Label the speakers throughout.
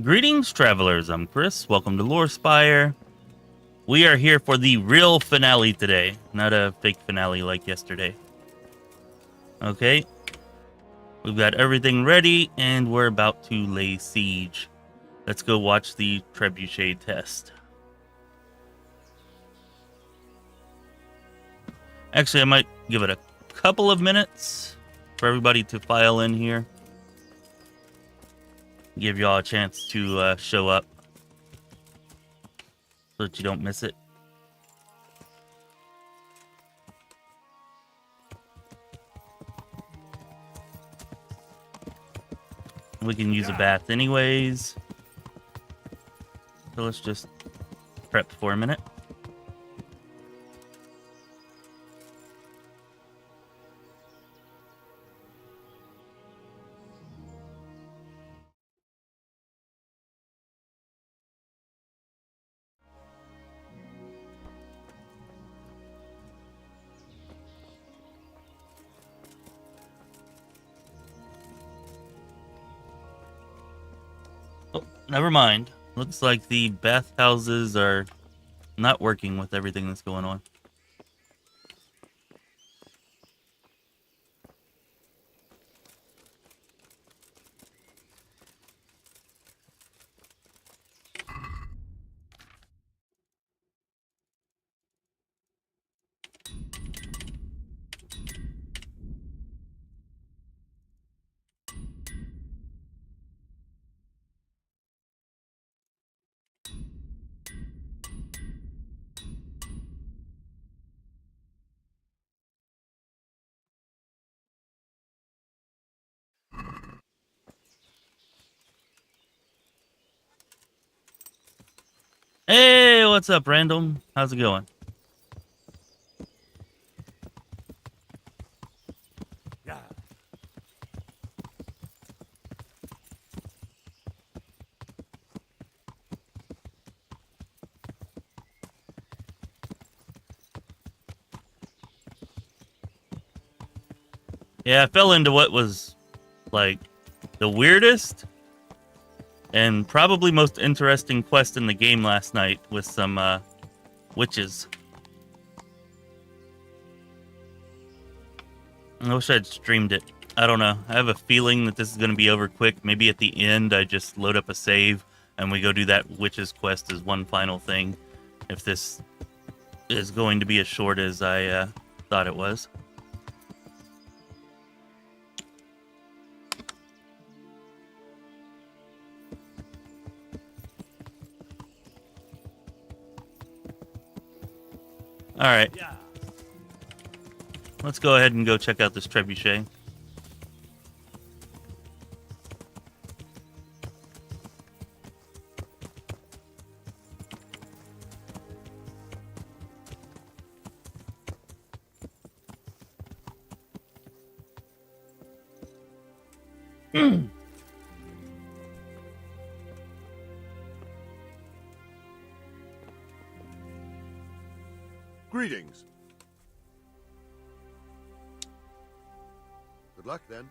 Speaker 1: Greetings, travelers. I'm Chris. Welcome to Lorespire. We are here for the real finale today, not a fake finale like yesterday. Okay. We've got everything ready, and we're about to lay siege. Let's go watch the trebuchet test. Actually, I might give it a couple of minutes for everybody to file in here. Give y'all a chance to show up so that you don't miss it. We can use a bath anyways. So let's just prep for a minute. Oh, never mind. Looks like the bathhouses are not working with everything that's going on. Hey, what's up, Random? How's it going? Yeah, I fell into what was, like, the weirdest and probably most interesting quest in the game last night with some witches. I wish I'd streamed it. I don't know. I have a feeling that this is going to be over quick. Maybe at the end I just load up a save and we go do that witches quest as one final thing. If this is going to be as short as I thought it was. All right. Let's go ahead and go check out this trebuchet.
Speaker 2: Greetings. Good luck, then.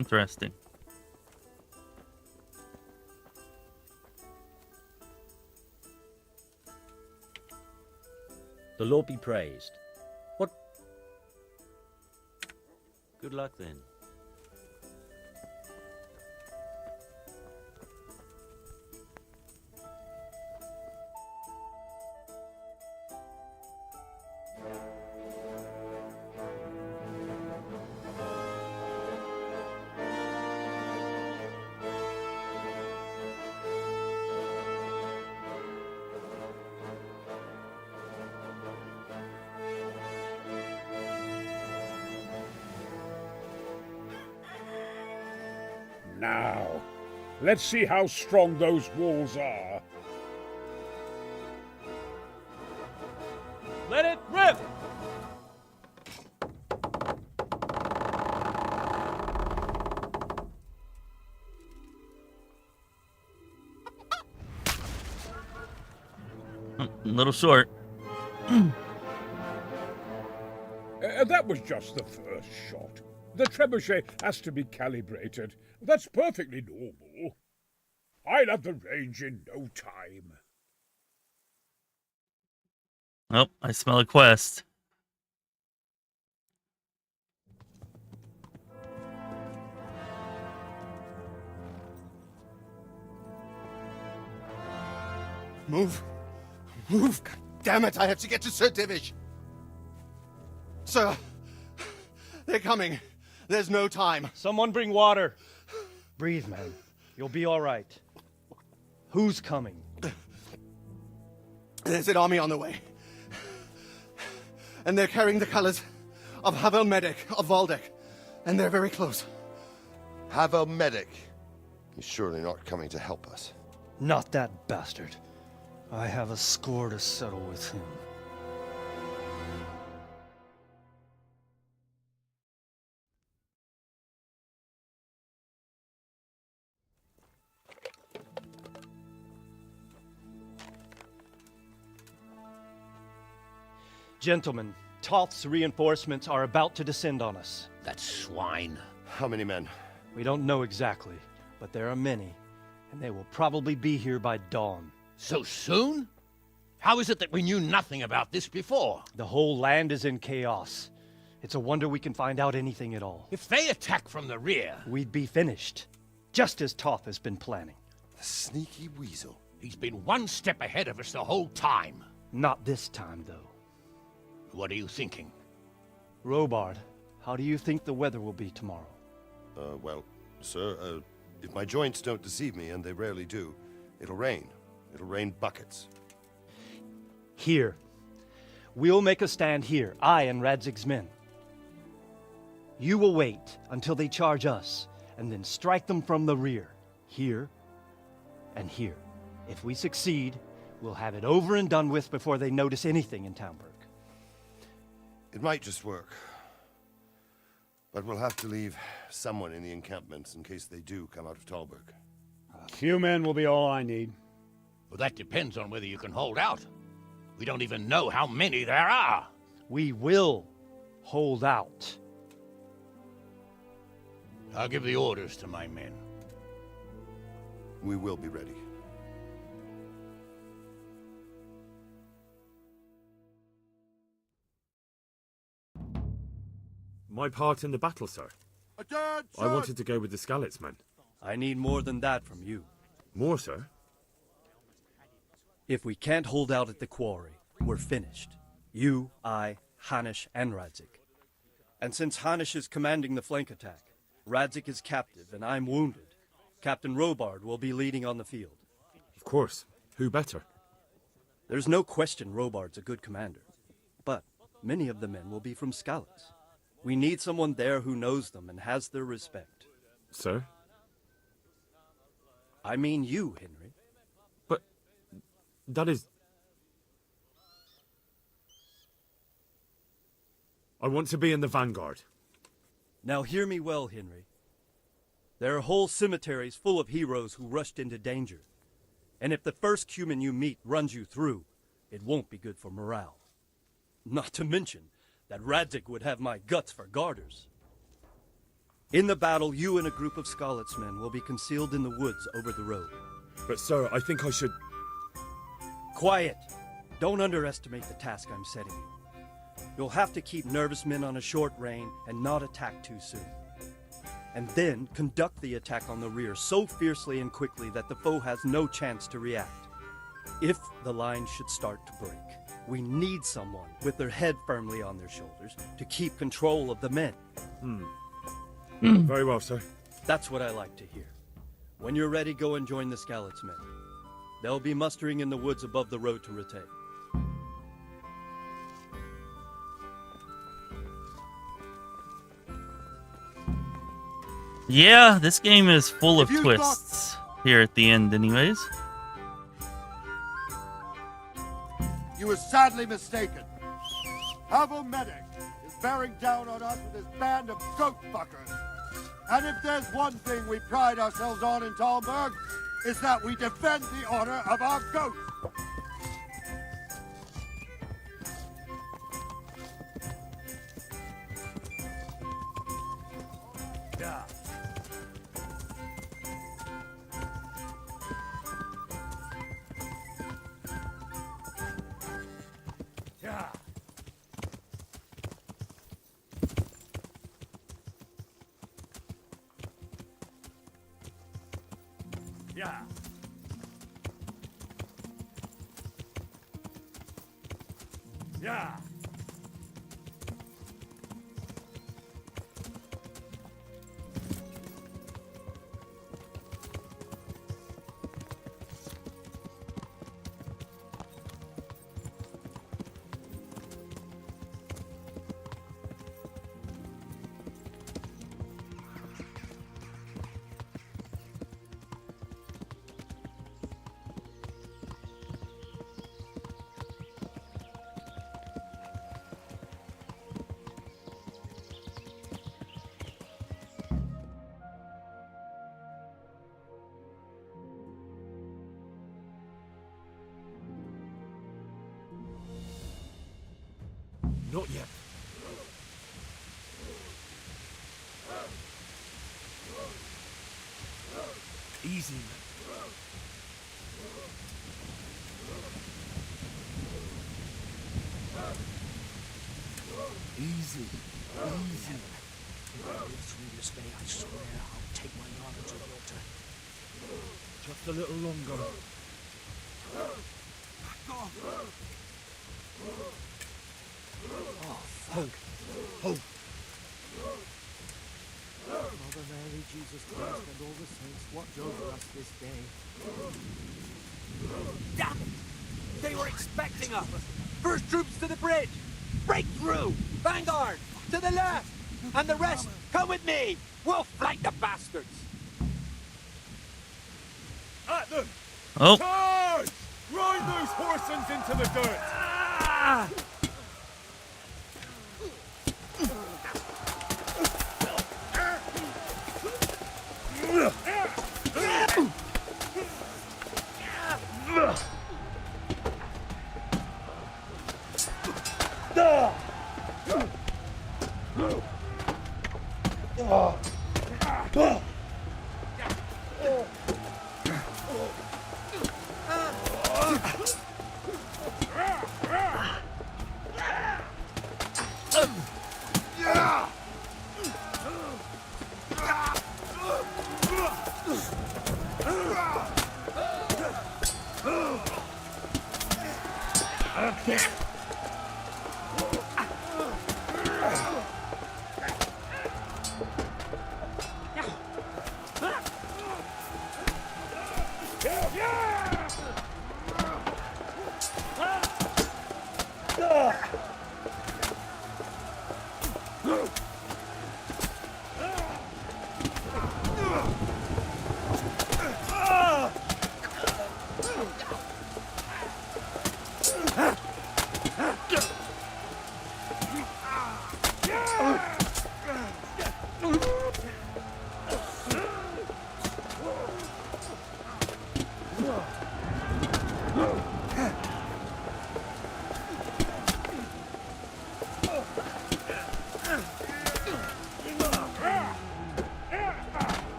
Speaker 1: Interesting.
Speaker 3: The Lord be praised. What? Good luck, then.
Speaker 4: Now, let's see how strong those walls are.
Speaker 3: Let it rip!
Speaker 1: A little short.
Speaker 4: That was just the first shot. The trebuchet has to be calibrated. That's perfectly normal. I'll have the range in no time.
Speaker 1: Oh, I smell a quest.
Speaker 2: Move! Move! God damn it, I have to get to Sir Divish! Sir! They're coming. There's no time.
Speaker 5: Someone bring water. Breathe, man. You'll be all right. Who's coming?
Speaker 2: There's an army on the way. And they're carrying the colors of Havel Medic of Valdek. And they're very close.
Speaker 6: Havel Medic. He's surely not coming to help us.
Speaker 5: Not that bastard. I have a score to settle with him. Gentlemen, Toth's reinforcements are about to descend on us.
Speaker 7: That swine.
Speaker 6: How many men?
Speaker 5: We don't know exactly, but there are many, and they will probably be here by dawn.
Speaker 7: So soon? How is it that we knew nothing about this before?
Speaker 5: The whole land is in chaos. It's a wonder we can find out anything at all.
Speaker 7: If they attack from the rear...
Speaker 5: We'd be finished, just as Toth has been planning.
Speaker 6: The sneaky weasel.
Speaker 7: He's been one step ahead of us the whole time.
Speaker 5: Not this time, though.
Speaker 7: What are you thinking?
Speaker 5: Robard, how do you think the weather will be tomorrow?
Speaker 6: Well, sir, if my joints don't deceive me, and they rarely do, it'll rain. It'll rain buckets.
Speaker 5: Here. We'll make a stand here, I and Radzig's men. You will wait until they charge us, and then strike them from the rear. Here and here. If we succeed, we'll have it over and done with before they notice anything in Townburg.
Speaker 6: It might just work. But we'll have to leave someone in the encampments in case they do come out of Talberg.
Speaker 4: A few men will be all I need.
Speaker 7: Well, that depends on whether you can hold out. We don't even know how many there are.
Speaker 5: We will hold out.
Speaker 7: I'll give the orders to my men.
Speaker 6: We will be ready.
Speaker 8: My part in the battle, sir. I wanted to go with the Skalitz men.
Speaker 5: I need more than that from you.
Speaker 8: More, sir?
Speaker 5: If we can't hold out at the quarry, we're finished. You, I, Hanish, and Radzik. And since Hanish is commanding the flank attack, Radzik is captive and I'm wounded, Captain Robard will be leading on the field.
Speaker 8: Of course. Who better?
Speaker 5: There's no question Robard's a good commander. But many of the men will be from Skalitz. We need someone there who knows them and has their respect.
Speaker 8: Sir?
Speaker 5: I mean you, Henry.
Speaker 8: But that is... I want to be in the vanguard.
Speaker 5: Now hear me well, Henry. There are whole cemeteries full of heroes who rushed into danger. And if the first human you meet runs you through, it won't be good for morale. Not to mention that Radzik would have my guts for garters. In the battle, you and a group of Skalitz men will be concealed in the woods over the road.
Speaker 8: But sir, I think I should...
Speaker 5: Quiet! Don't underestimate the task I'm setting you. You'll have to keep nervous men on a short rein and not attack too soon. And then conduct the attack on the rear so fiercely and quickly that the foe has no chance to react. If the line should start to break, we need someone with their head firmly on their shoulders to keep control of the men.
Speaker 8: Very well, sir.
Speaker 5: That's what I like to hear. When you're ready, go and join the Skalitz men. They'll be mustering in the woods above the road to Rete.
Speaker 1: Yeah, this game is full of
Speaker 2: If you
Speaker 1: twists here at the end anyways.
Speaker 9: You were sadly mistaken. Havel Medic is bearing down on us with his band of goat fuckers. And if there's one thing we pride ourselves on in Talberg, is that we defend the honor of our goats. Yeah. Yeah. Yeah. Yeah.
Speaker 8: Not yet. Easy. Easy. Easy.
Speaker 10: Through this day, I swear I'll take my knowledge of water.
Speaker 8: Just a little longer.
Speaker 10: Oh, fuck.
Speaker 8: Oh.
Speaker 10: Mother Mary, Jesus Christ, and all the saints, watch over us this day.
Speaker 11: Damn it! They were expecting us! First troops to the bridge! Break through! Vanguard! To the left! And the rest, come with me! We'll flank the bastards!
Speaker 4: At them!
Speaker 1: Oh.
Speaker 4: Charge! Ride those horsens into the dirt!
Speaker 11: Ah!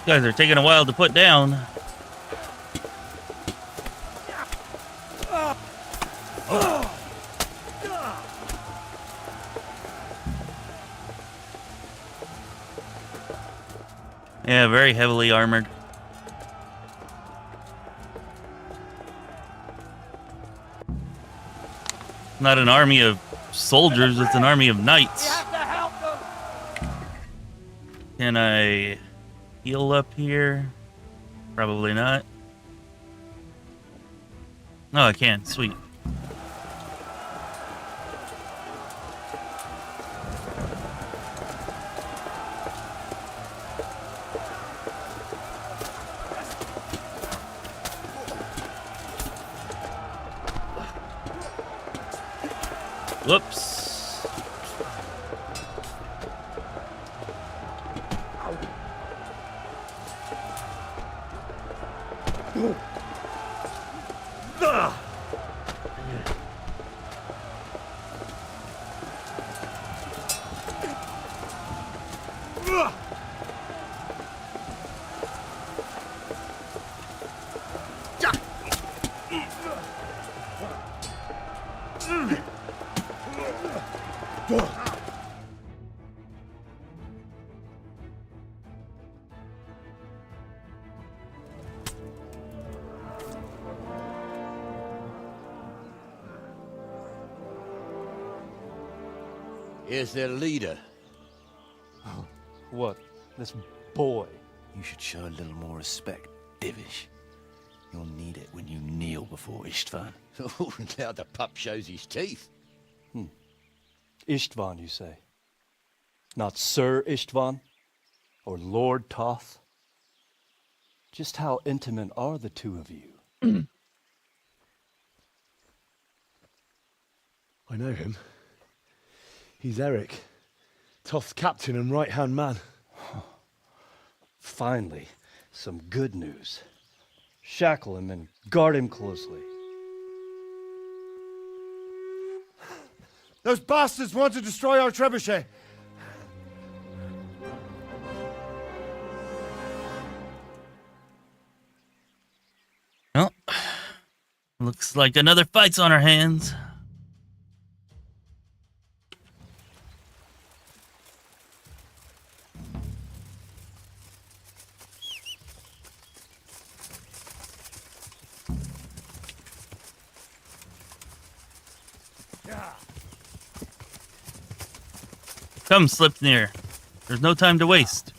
Speaker 1: You guys are taking a while to put down. Yeah, very heavily armored. Not an army of soldiers, it's an army of knights.
Speaker 11: We have to help them!
Speaker 1: Can I heal up here? Probably not. Oh, I can. Sweet. Whoops.
Speaker 7: Here's their leader.
Speaker 5: What? This boy?
Speaker 12: You should show a little more respect, Divish. You'll need it when you kneel before Istvan.
Speaker 7: Oh, now the pup shows his teeth.
Speaker 5: Istvan, you say? Not Sir Istvan? Or Lord Toth? Just how intimate are the two of you?
Speaker 8: I know him. He's Eric, Toth's captain and right-hand man.
Speaker 5: Finally, some good news. Shackle him and guard him closely.
Speaker 9: Those bastards want to destroy our trebuchet.
Speaker 1: Well, looks like another fight's on our hands. Come, Slipnir. There's no time to waste.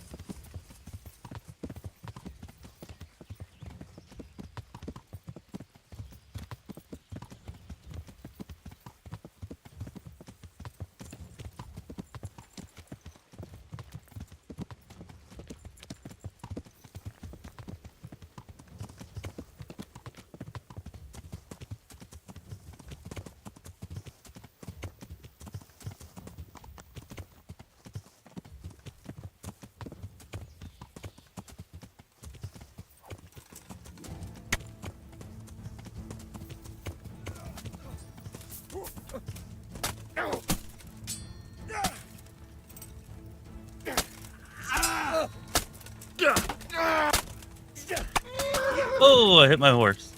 Speaker 1: Oh, I hit my horse.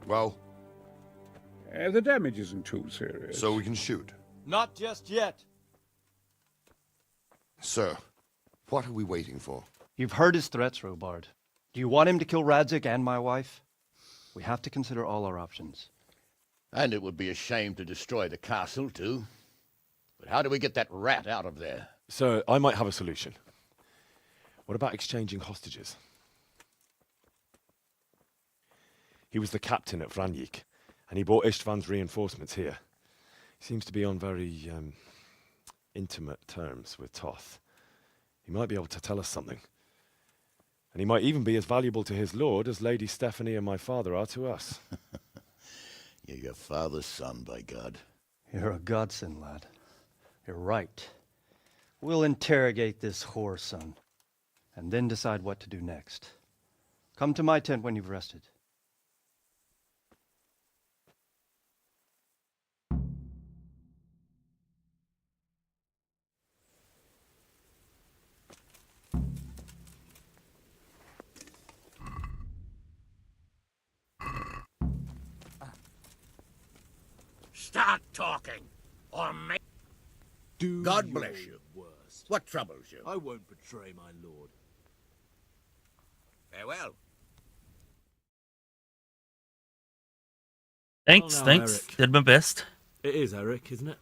Speaker 6: Well?
Speaker 4: The damage isn't too serious.
Speaker 6: So we can shoot.
Speaker 5: Not just yet.
Speaker 6: Sir, what are we waiting for?
Speaker 5: You've heard his threats, Robard. Do you want him to kill Radzig and my wife? We have to consider all our options.
Speaker 7: And it would be a shame to destroy the castle, too. But how do we get that rat out of there?
Speaker 8: Sir, I might have a solution. What about exchanging hostages? He was the captain at Vranjik, and he brought Istvan's reinforcements here. He seems to be on very, intimate terms with Toth. He might be able to tell us something. And he might even be as valuable to his lord as Lady Stephanie and my father are to us.
Speaker 7: You're your father's son, by God.
Speaker 5: You're a godsend, lad. You're right. We'll interrogate this whore, son, and then decide what to do next. Come to my tent when you've rested.
Speaker 7: Start talking, or make... God bless you.
Speaker 10: Worst.
Speaker 7: What troubles you?
Speaker 10: I won't betray my lord.
Speaker 7: Farewell.
Speaker 1: Thanks,
Speaker 8: Well, now,
Speaker 1: thanks.
Speaker 8: Eric.
Speaker 1: Did my best.
Speaker 8: It is, Eric, isn't it?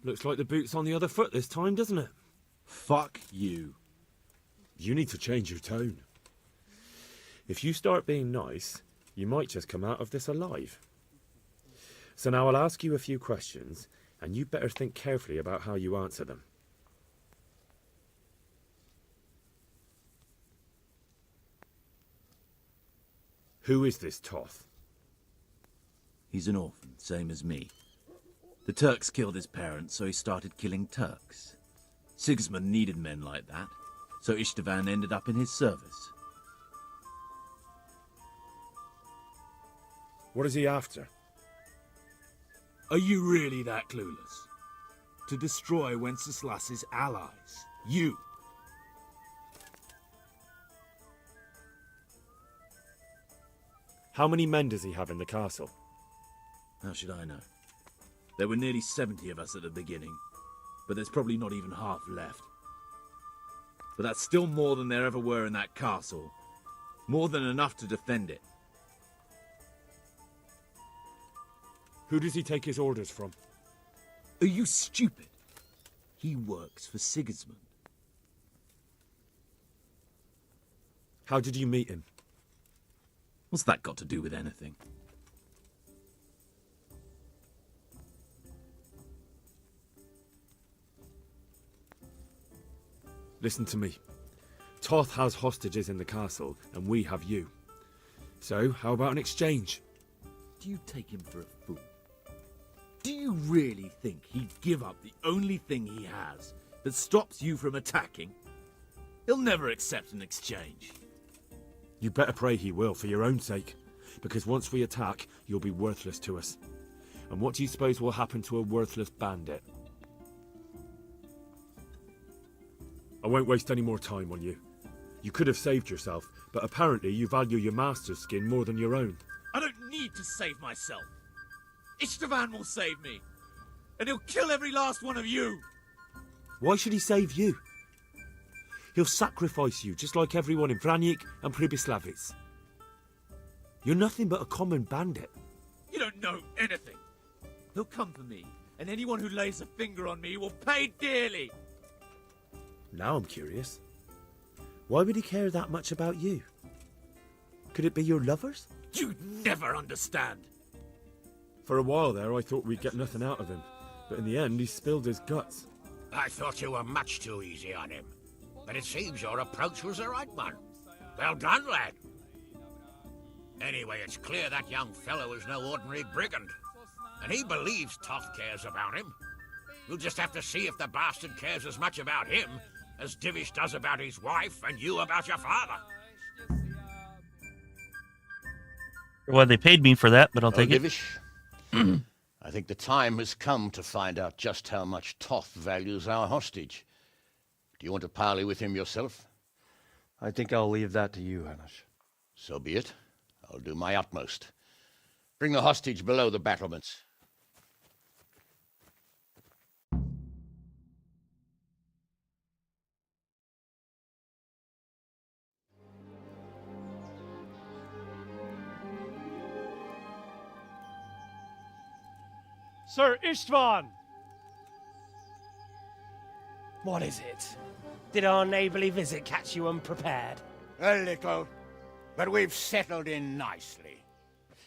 Speaker 8: Looks like the boot's on the other foot this time, doesn't it?
Speaker 10: Fuck you.
Speaker 8: You need to change your tone. If you start being nice, you might just come out of this alive. So now I'll ask you a few questions, and you better think carefully about how you answer them. Who is this Toth?
Speaker 13: He's an orphan, same as me. The Turks killed his parents, so he started killing Turks. Sigismund needed men like that, so Istvan ended up in his service.
Speaker 8: What is he after?
Speaker 10: Are you really that clueless? To destroy Wenceslas's allies. You.
Speaker 8: How many men does he have in the castle?
Speaker 13: How should I know? There were nearly 70 of us at the beginning, but there's probably not even half left. But that's still more than there ever were in that castle. More than enough to defend it.
Speaker 8: Who does he take his orders from?
Speaker 13: Are you stupid? He works for Sigismund.
Speaker 8: How did you meet him?
Speaker 13: What's that got to do with anything?
Speaker 8: Listen to me. Toth has hostages in the castle, and we have you. So, how about an exchange?
Speaker 13: Do you take him for a fool? Do you really think he'd give up the only thing he has that stops you from attacking? He'll never accept an exchange.
Speaker 8: You better pray he will, for your own sake. Because once we attack, you'll be worthless to us. And what do you suppose will happen to a worthless bandit? I won't waste any more time on you. You could have saved yourself, but apparently you value your master's skin more than your own.
Speaker 13: I don't need to save myself. Istvan will save me. And he'll kill every last one of you.
Speaker 8: Why should he save you? He'll sacrifice you, just like everyone in Vranjik and Pribyslavitz. You're nothing but a common bandit.
Speaker 13: You don't know anything. He'll come for me, and anyone who lays a finger on me will pay dearly.
Speaker 8: Now I'm curious. Why would he care that much about you? Could it be your lovers?
Speaker 13: You'd never understand.
Speaker 8: For a while there, I thought we'd get nothing out of him. But in the end, he spilled his guts.
Speaker 7: I thought you were much too easy on him. But it seems your approach was the right one. Well done, lad. Anyway, it's clear that young fellow is no ordinary brigand. And he believes Toth cares about him. We'll just have to see if the bastard cares as much about him as Divish does about his wife and you about your father.
Speaker 1: Well, they paid me for that, but I'll take it.
Speaker 7: Divish, I think the time has come to find out just how much Toth values our hostage. Do you want to parley with him yourself?
Speaker 5: I think I'll leave that to you, Hanish.
Speaker 7: So be it. I'll do my utmost. Bring the hostage below the battlements.
Speaker 14: Sir Istvan!
Speaker 10: What is it? Did our neighbourly visit catch you unprepared?
Speaker 7: A little, but we've settled in nicely.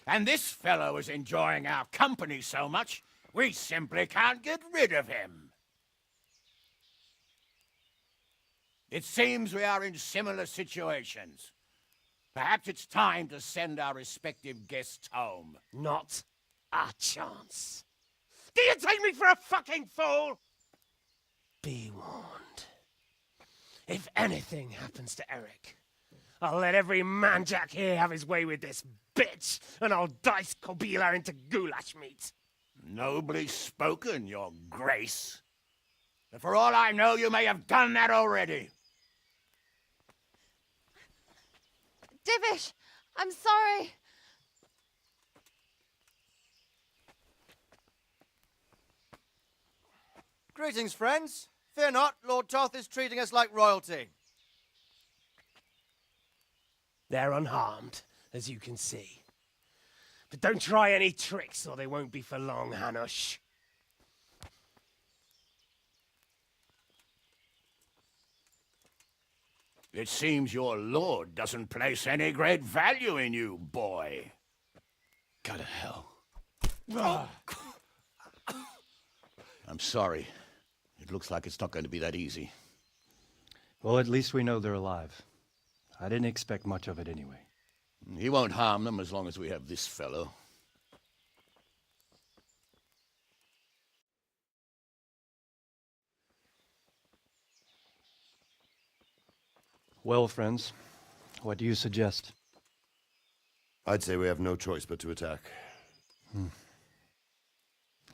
Speaker 7: And this fellow is enjoying our company so much, we simply can't get rid of him. It seems we are in similar situations. Perhaps it's time to send our respective guests home.
Speaker 10: Not a chance. Do you take me for a fucking fool? Be warned. If anything happens to Eric, I'll let every manjack here have his way with this bitch, and I'll dice Kobila into goulash meat.
Speaker 7: Nobly spoken, your grace. But for all I know, you may have done that already.
Speaker 15: Divish, I'm sorry.
Speaker 16: Greetings, friends. Fear not, Lord Toth is treating us like royalty.
Speaker 10: They're unharmed, as you can see. But don't try any tricks, or they won't be for long, Hanush.
Speaker 7: It seems your lord doesn't place any great value in you, boy.
Speaker 12: Go to hell.
Speaker 7: I'm sorry. It looks like it's not going to be that easy.
Speaker 5: Well, at least we know they're alive. I didn't expect much of it anyway.
Speaker 7: He won't harm them as long as we have this fellow.
Speaker 5: Well, friends, what do you suggest?
Speaker 6: I'd say we have no choice but to attack.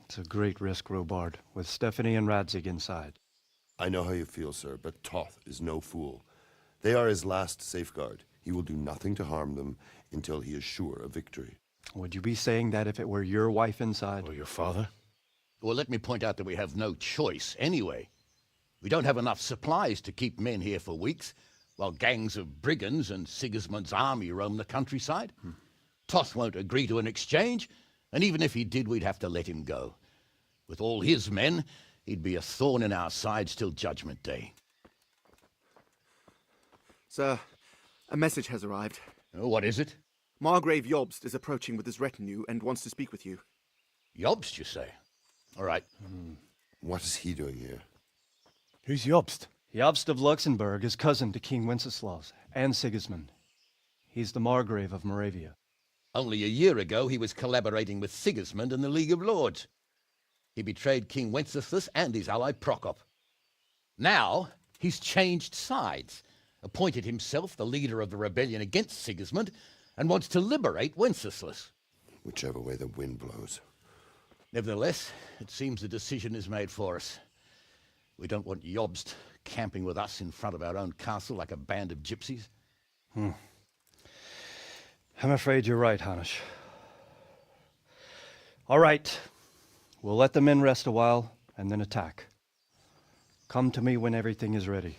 Speaker 5: It's a great risk, Robard, with Stephanie and Radzig inside.
Speaker 6: I know how you feel, sir, but Toth is no fool. They are his last safeguard. He will do nothing to harm them until he is sure of victory.
Speaker 5: Would you be saying that if it were your wife inside?
Speaker 8: Or your father?
Speaker 7: Well, let me point out that we have no choice anyway. We don't have enough supplies to keep men here for weeks, while gangs of brigands and Sigismund's army roam the countryside. Toth won't agree to an exchange, and even if he did, we'd have to let him go. With all his men, he'd be a thorn in our sides till Judgment Day.
Speaker 17: Sir, a message has arrived.
Speaker 7: Oh, what is it?
Speaker 17: Margrave Jobst is approaching with his retinue and wants to speak with you.
Speaker 7: Jobst, you say? All right.
Speaker 6: What is he doing here?
Speaker 8: Who's Jobst?
Speaker 5: Jobst of Luxembourg is cousin to King Wenceslaus and Sigismund. He's the Margrave of Moravia.
Speaker 7: Only a year ago, he was collaborating with Sigismund and the League of Lords. He betrayed King Wenceslas and his ally Prokop. Now, he's changed sides, appointed himself the leader of the rebellion against Sigismund, and wants to liberate Wenceslas.
Speaker 6: Whichever way the wind blows.
Speaker 7: Nevertheless, it seems the decision is made for us. We don't want Jobst camping with us in front of our own castle like a band of gypsies.
Speaker 5: I'm afraid you're right, Hanish. All right. We'll let the men rest a while, and then attack. Come to me when everything is ready.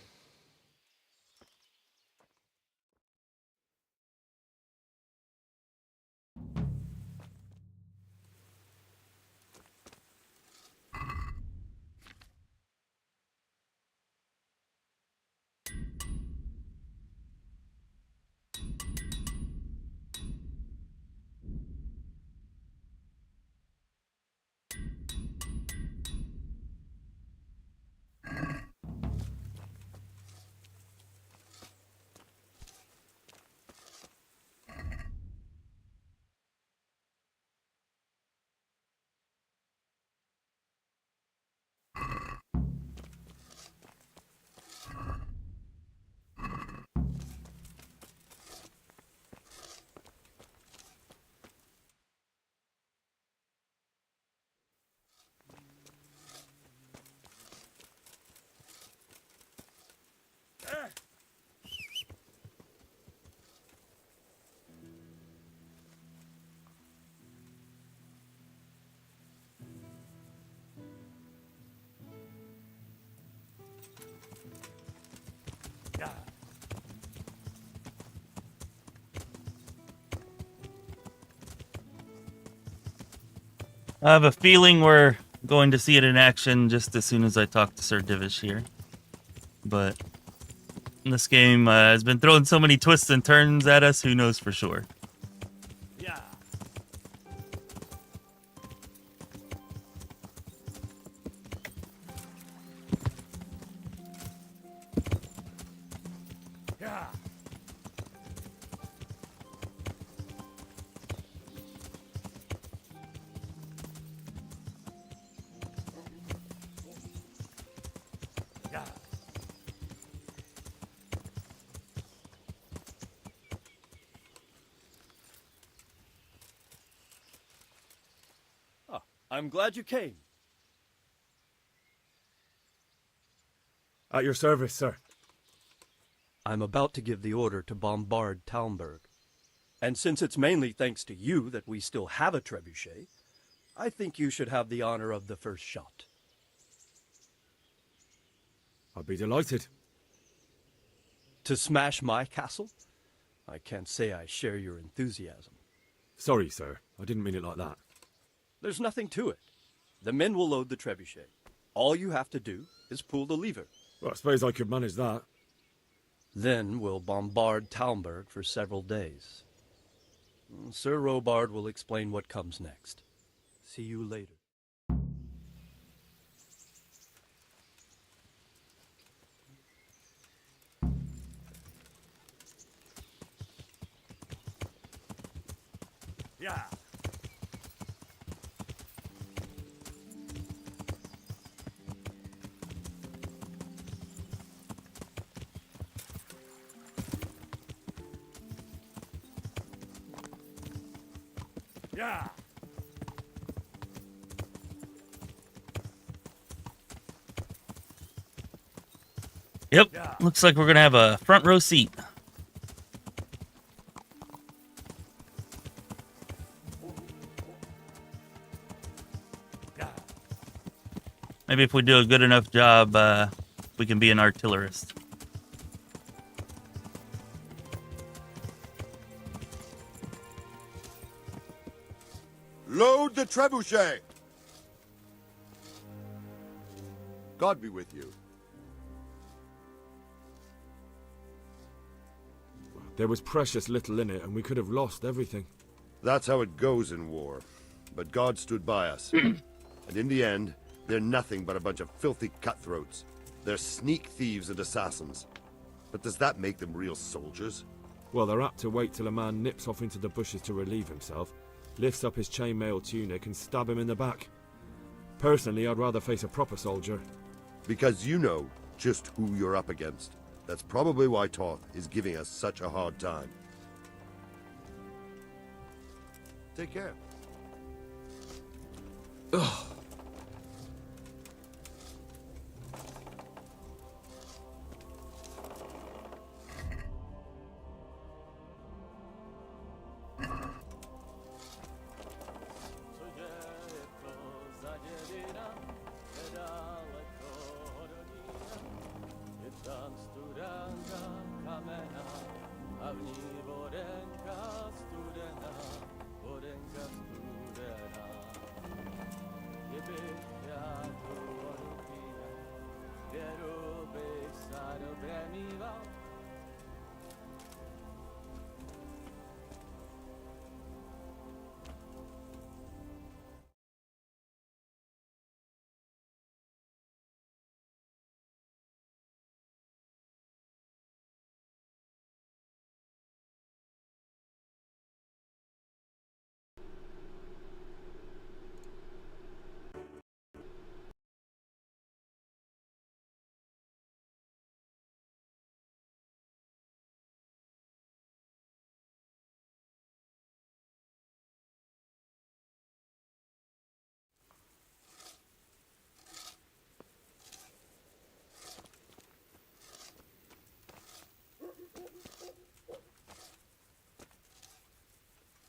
Speaker 1: I have a feeling we're going to see it in action just as soon as I talk to Sir Divish here. But this game has been throwing so many twists and turns at us, who knows for sure.
Speaker 5: Yeah. Yeah. Yeah. I'm glad you came.
Speaker 8: At your service, sir.
Speaker 5: I'm about to give the order to bombard Talmberg. And since it's mainly thanks to you that we still have a trebuchet, I think you should have the honor of the first shot.
Speaker 8: I'd be delighted.
Speaker 5: To smash my castle? I can't say I share your enthusiasm.
Speaker 8: Sorry, sir. I didn't mean it like that.
Speaker 5: There's nothing to it. The men will load the trebuchet. All you have to do is pull the lever.
Speaker 8: Well, I suppose I could manage that.
Speaker 5: Then we'll bombard Talmberg for several days. Sir Robard will explain what comes next. See you later. Yeah. Yeah.
Speaker 1: Yep. Yeah. Looks like we're going to have a front row seat.
Speaker 5: Yeah.
Speaker 1: Maybe if we do a good enough job, we can be an artillerist.
Speaker 9: Load the trebuchet! God be with you.
Speaker 8: There was precious little in it, and we could have lost everything.
Speaker 6: That's how it goes in war. But God stood by us. And in the end, they're nothing but a bunch of filthy cutthroats. They're sneak thieves and assassins. But does that make them real soldiers?
Speaker 8: Well, they're apt to wait till a man nips off into the bushes to relieve himself, lifts up his chainmail tunic and stab him in the back. Personally, I'd rather face a proper soldier.
Speaker 6: Because you know just who you're up against. That's probably why Toth is giving us such a hard time. Take care.
Speaker 8: Ugh.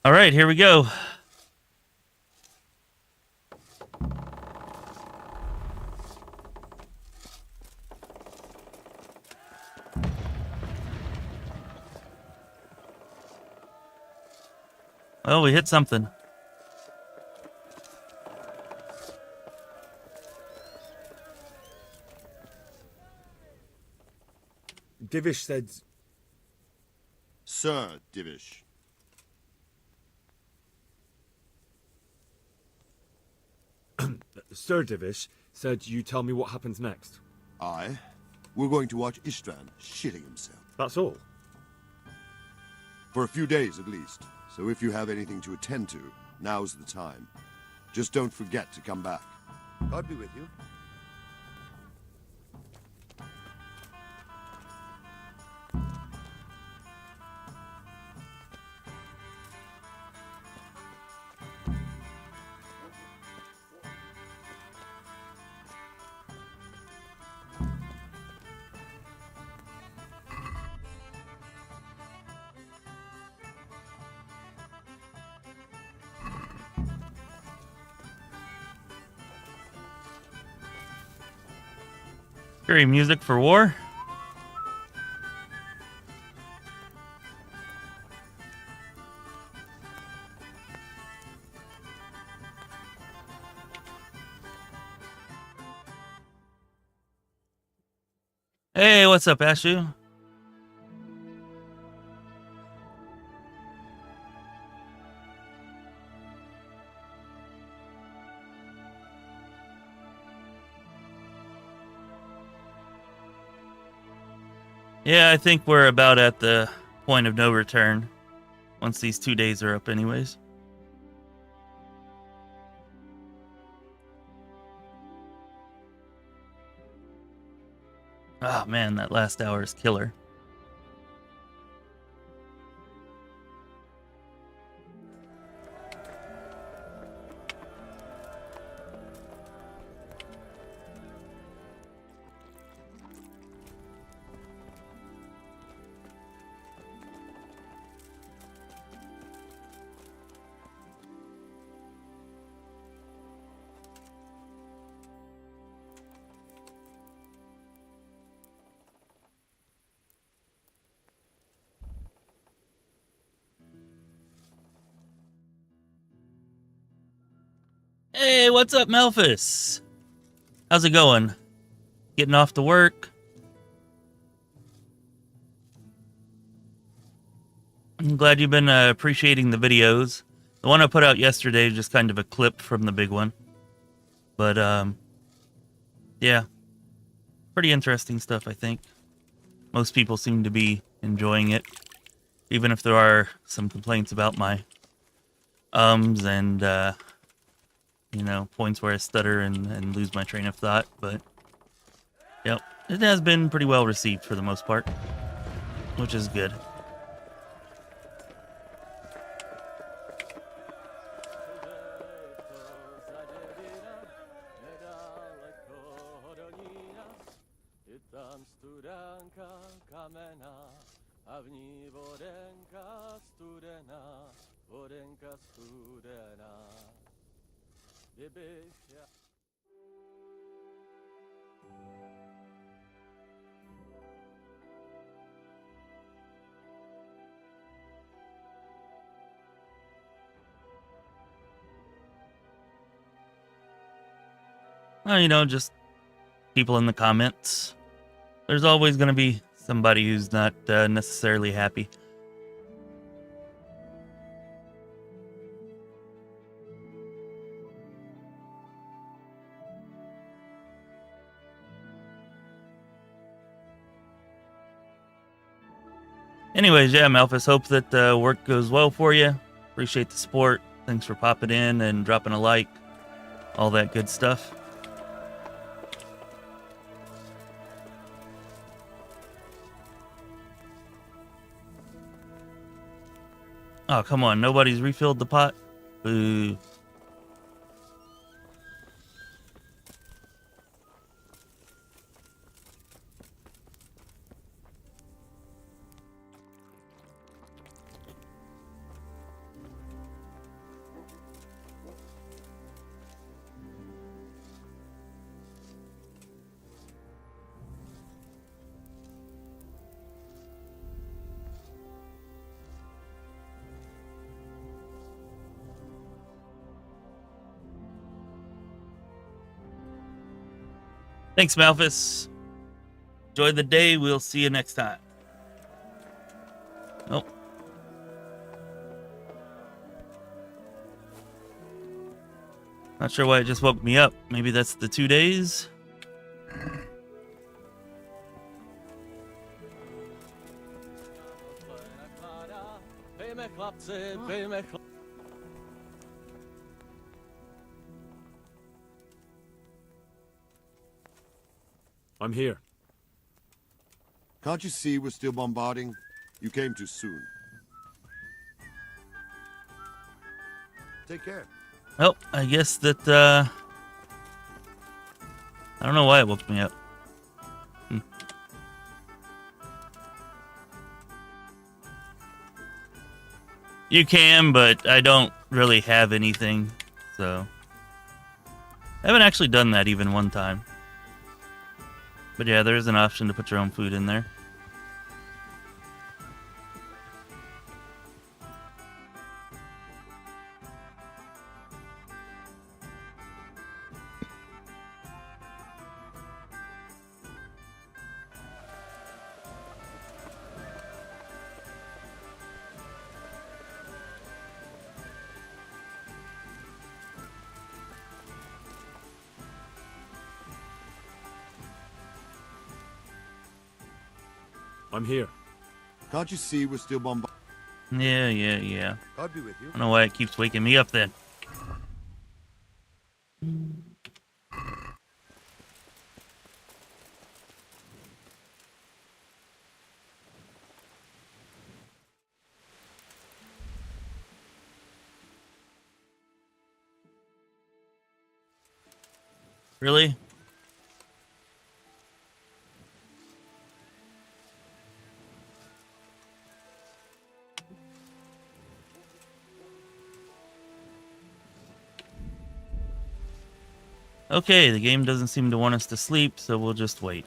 Speaker 1: All right, here we go. Well, we hit something.
Speaker 8: Divish said...
Speaker 6: Sir Divish.
Speaker 8: Sir Divish said you tell me what happens next.
Speaker 6: Aye. We're going to watch Istvan shitting himself.
Speaker 8: That's all?
Speaker 6: For a few days at least. So if you have anything to attend to, now's the time. Just don't forget to come back. God be with you.
Speaker 1: Scary music for war. Hey, what's up, Ashu? Yeah, I think we're about at the point of no return once these 2 days are up anyways. Oh man, that last hour is killer. Hey, what's up, Malfus? How's it going? Getting off to work? I'm glad you've been appreciating the videos. The one I put out yesterday is just kind of a clip from the big one. But, yeah. Pretty interesting stuff, I think. Most people seem to be enjoying it. Even if there are some complaints about my ums and, you know, points where I stutter and lose my train of thought, but yep, it has been pretty well received for the most part, which is good. Well, you know, just people in the comments. There's always going to be somebody who's not necessarily happy. Anyways, yeah, Malfus, hope that work goes well for you. Appreciate the support. Thanks for popping in and dropping a like. All that good stuff. Oh, come on. Nobody's refilled the pot? Boo. Thanks, Malfus. Enjoy the day. We'll see you next time. Not sure why it just woke me up. Maybe that's the 2 days.
Speaker 8: I'm here.
Speaker 6: Can't you see we're still bombarding? You came too soon. Take care.
Speaker 1: Well, I guess that, I don't know why it woke me up. You can, but I don't really have anything, so... I haven't actually done that even one time. But yeah, there is an option to put your own food in there.
Speaker 8: I'm here.
Speaker 6: Can't you see we're still bombarding?
Speaker 1: Yeah.
Speaker 6: I'll be with you.
Speaker 1: I don't know why it keeps waking me up then. Really? Okay, the game doesn't seem to want us to sleep, so we'll just wait.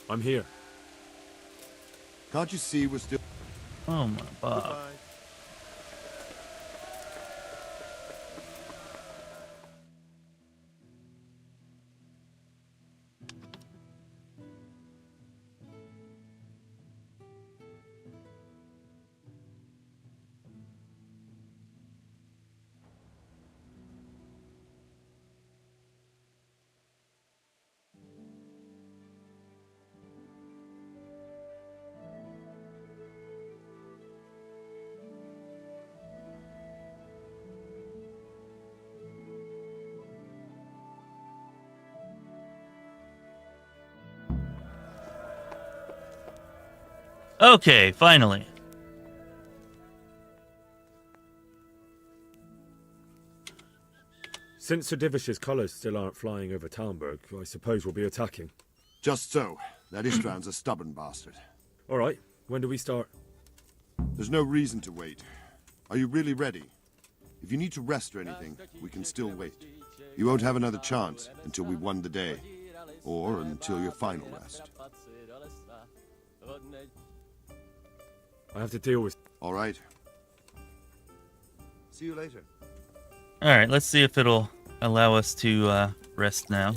Speaker 8: I'm here.
Speaker 6: Can't you see we're still...
Speaker 1: Oh my God. Okay, finally.
Speaker 8: Since Sir Divish's colours still aren't flying over Talmberg, I suppose we'll be attacking.
Speaker 6: Just so. That Ishtran's a stubborn bastard.
Speaker 8: All right, when do we start?
Speaker 6: There's no reason to wait. Are you really ready? If you need to rest or anything, we can still wait. You won't have another chance until we've won the day. Or until your final rest.
Speaker 8: I have to deal with...
Speaker 6: All right. See you later.
Speaker 1: Alright, let's see if it'll allow us to rest now.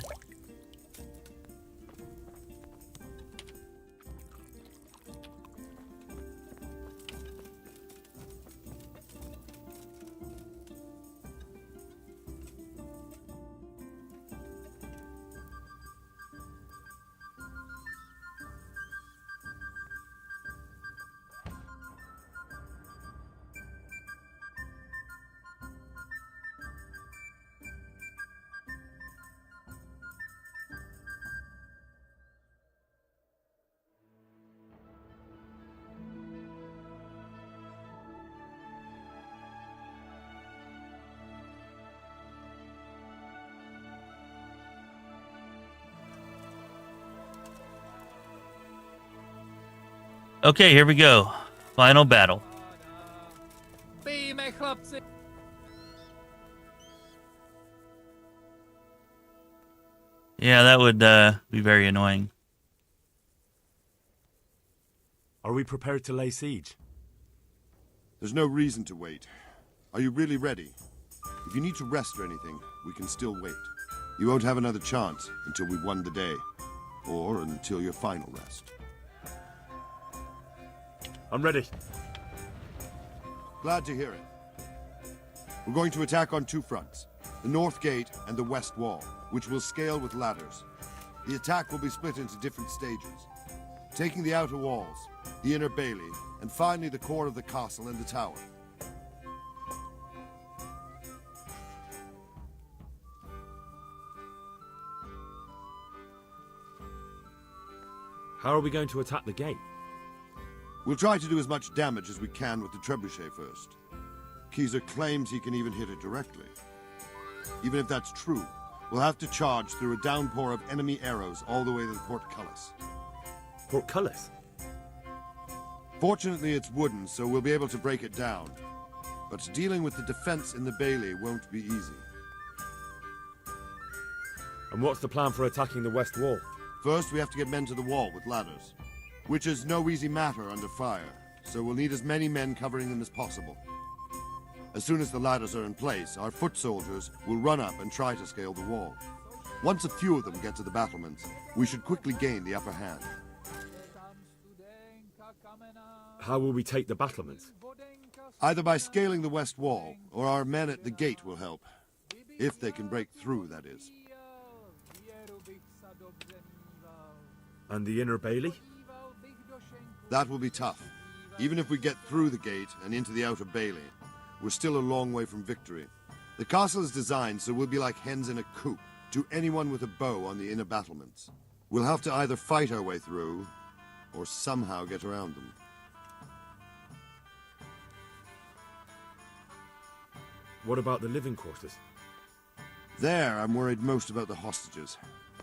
Speaker 1: Okay, here we go. Final battle. Yeah, that would be very annoying.
Speaker 8: Are we prepared to lay siege?
Speaker 6: There's no reason to wait. Are you really ready? If you need to rest or anything, we can still wait. You won't have another chance until we've won the day. Or until your final rest.
Speaker 8: I'm ready.
Speaker 6: Glad to hear it. We're going to attack on two fronts. The north gate and the west wall, which will scale with ladders. The attack will be split into different stages. Taking the outer walls, the inner bailey, and finally the core of the castle and the tower.
Speaker 8: How are we going to attack the gate?
Speaker 6: We'll try to do as much damage as we can with the trebuchet first. Keezer claims he can even hit it directly. Even if that's true, we'll have to charge through a downpour of enemy arrows all the way to the portcullis.
Speaker 8: Portcullis?
Speaker 6: Fortunately, it's wooden, so we'll be able to break it down. But dealing with the defense in the bailey won't be easy.
Speaker 8: And what's the plan for attacking the west wall?
Speaker 6: First, we have to get men to the wall with ladders, which is no easy matter under fire, so we'll need as many men covering them as possible. As soon as the ladders are in place, our foot soldiers will run up and try to scale the wall. Once a few of them get to the battlements, we should quickly gain the upper hand.
Speaker 8: How will we take the battlements?
Speaker 6: Either by scaling the west wall, or our men at the gate will help. If they can break through, that is.
Speaker 8: And the inner bailey?
Speaker 6: That will be tough. Even if we get through the gate and into the outer bailey, we're still a long way from victory. The castle is designed so we'll be like hens in a coop to anyone with a bow on the inner battlements. We'll have to either fight our way through, or somehow get around them.
Speaker 8: What about the living quarters?
Speaker 6: There, I'm worried most about the hostages.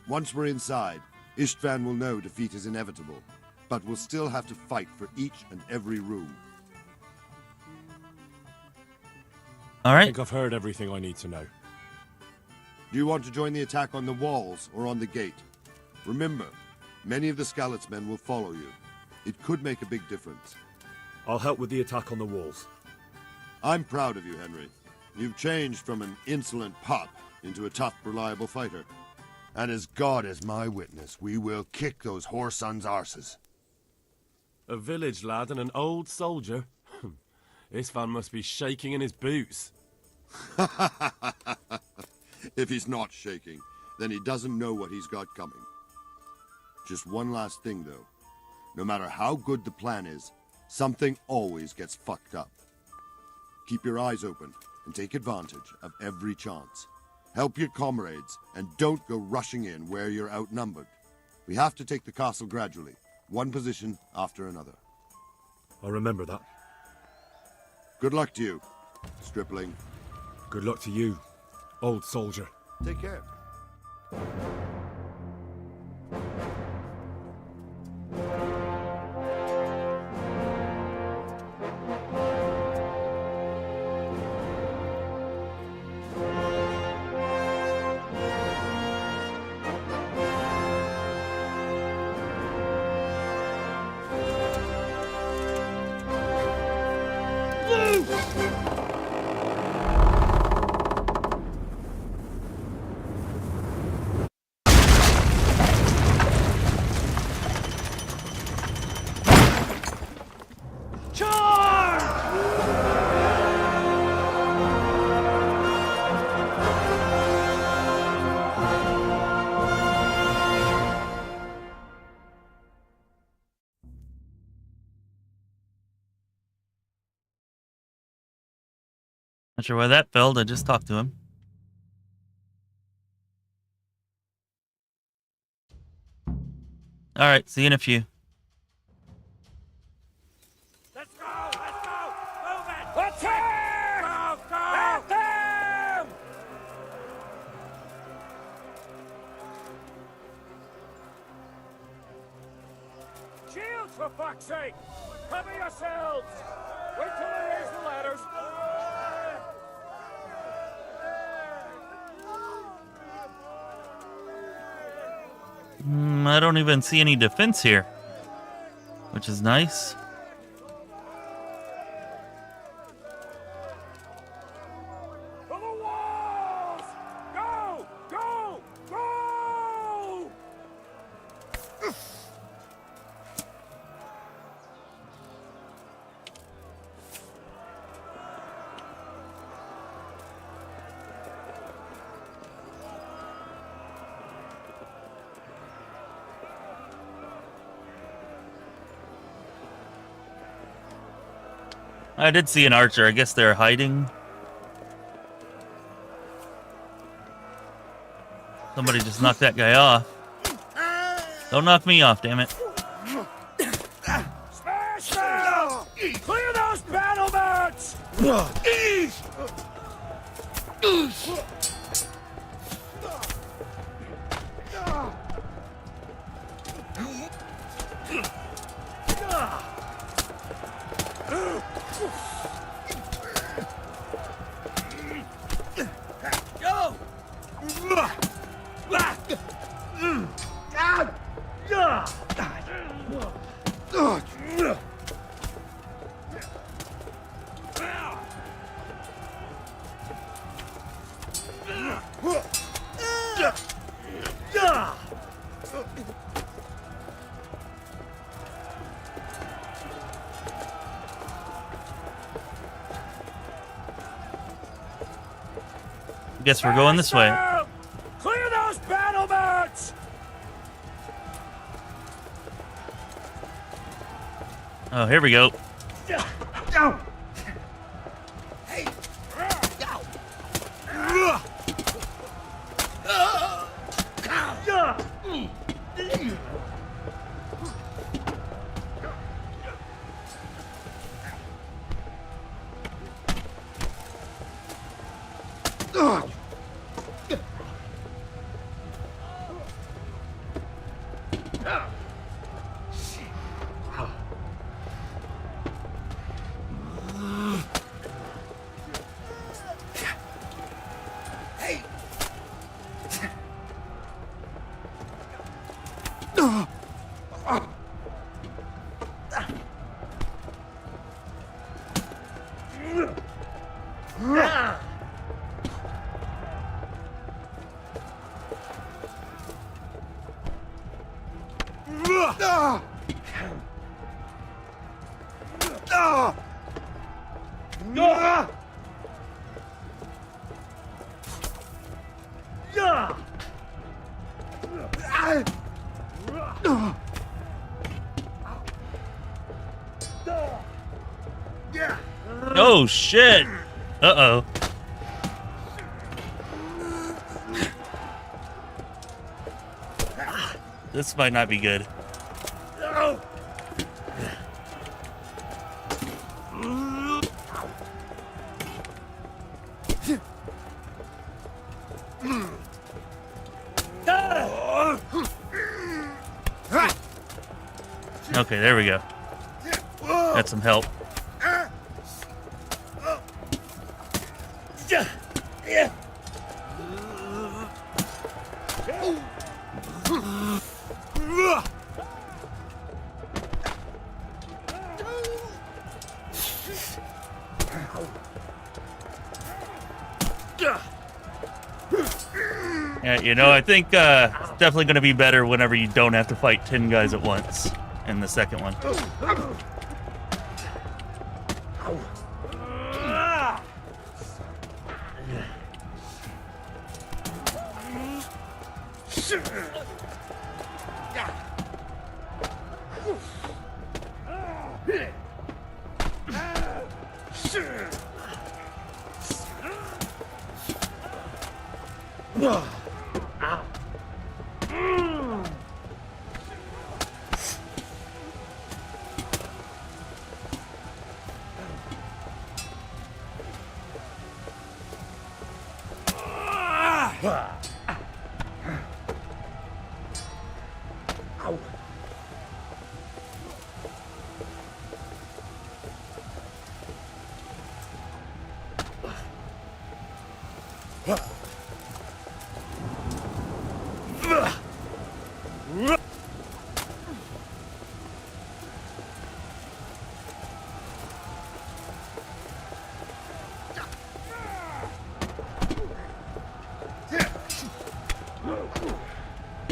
Speaker 6: Once we're inside, Istvan will know defeat is inevitable, but we'll still have to fight for each and every room.
Speaker 1: All right.
Speaker 8: I think I've heard everything I need to know.
Speaker 6: Do you want to join the attack on the walls or on the gate? Remember, many of the Skalitz men will follow you. It could make a big difference.
Speaker 8: I'll help with the attack on the walls.
Speaker 6: I'm proud of you, Henry. You've changed from an insolent pup into a tough, reliable fighter. And as God is my witness, we will kick those whore sons' arses.
Speaker 14: A village lad and an old soldier? This van must be shaking in his boots.
Speaker 6: If he's not shaking, then he doesn't know what he's got coming. Just one last thing, though. No matter how good the plan is, something always gets fucked up. Keep your eyes open and take advantage of every chance. Help your comrades, and don't go rushing in where you're outnumbered. We have to take the castle gradually, one position after another.
Speaker 8: I'll remember that.
Speaker 6: Good luck to you, stripling.
Speaker 8: Good luck to you, old soldier.
Speaker 6: Take care.
Speaker 1: Not sure why that failed. I just talked to him. All right, see you in a few.
Speaker 10: Let's go! Let's go! Move it! Attack! Go! Go! At them! Shields for
Speaker 4: fuck's sake! Cover yourselves! Wait till I raise the ladders!
Speaker 1: I don't even see any defense here, which is nice.
Speaker 4: For the walls! Go! Go! Go!
Speaker 1: I did see an archer. I guess they're hiding. Somebody just knocked that guy off. Don't knock me off, damn it.
Speaker 4: Smash them! Clear those battle mats!
Speaker 1: Guess we're going this way.
Speaker 4: Clear those battle mats!
Speaker 1: Oh, here we go. Oh shit! Uh-oh. This might not be good. Okay, there we go. Got some help. Yeah, you know, I think it's definitely going to be better whenever you don't have to fight 10 guys at once in the second one.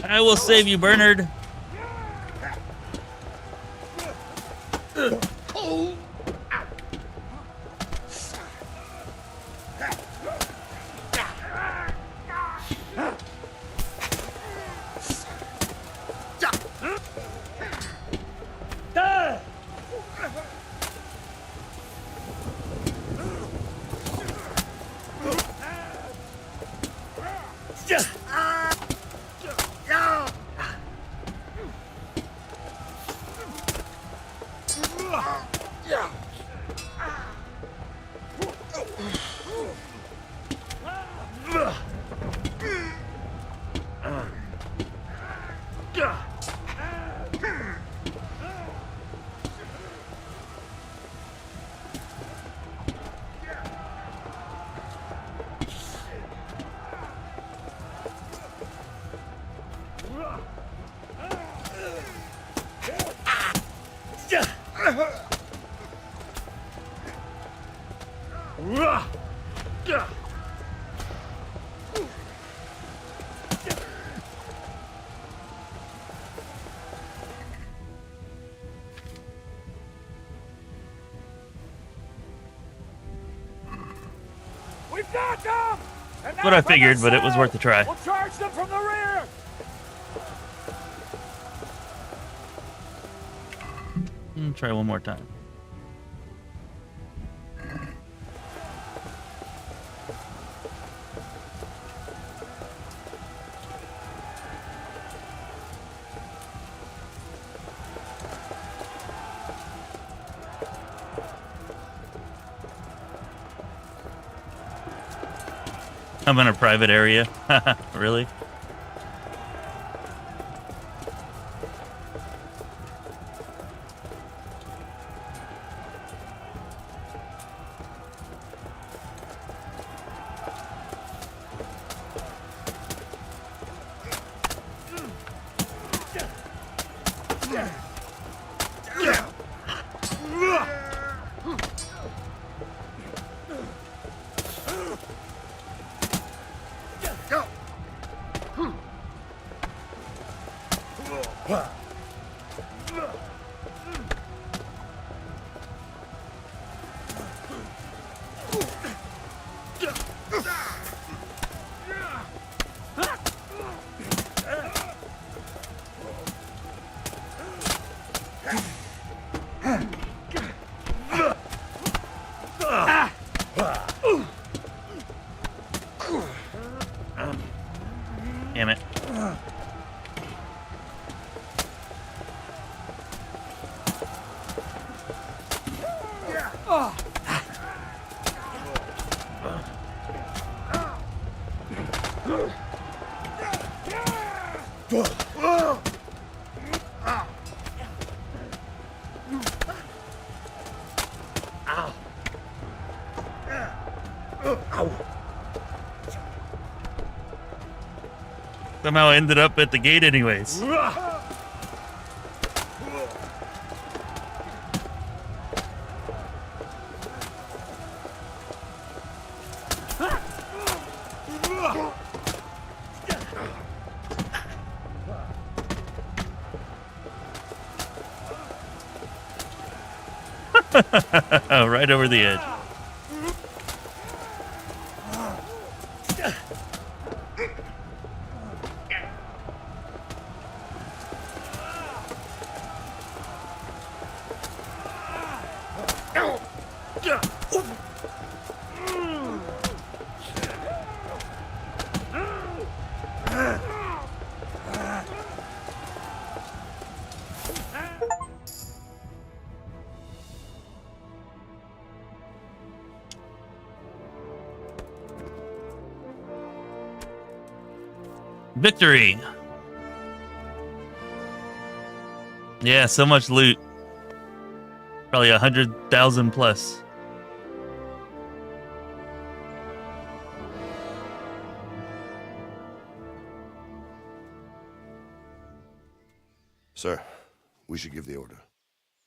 Speaker 1: I will save you, Bernard.
Speaker 4: We've got them! And
Speaker 1: What
Speaker 4: now
Speaker 1: I
Speaker 4: for the
Speaker 1: figured, but it was
Speaker 4: cell!
Speaker 1: worth a try.
Speaker 4: We'll charge them from the rear!
Speaker 1: Try one more time. I'm in a private area. Really? Damn it. Somehow I ended up at the gate anyways. Right over the edge. Victory! Yeah, so much loot. Probably 100,000 plus.
Speaker 6: Sir, we should give the order.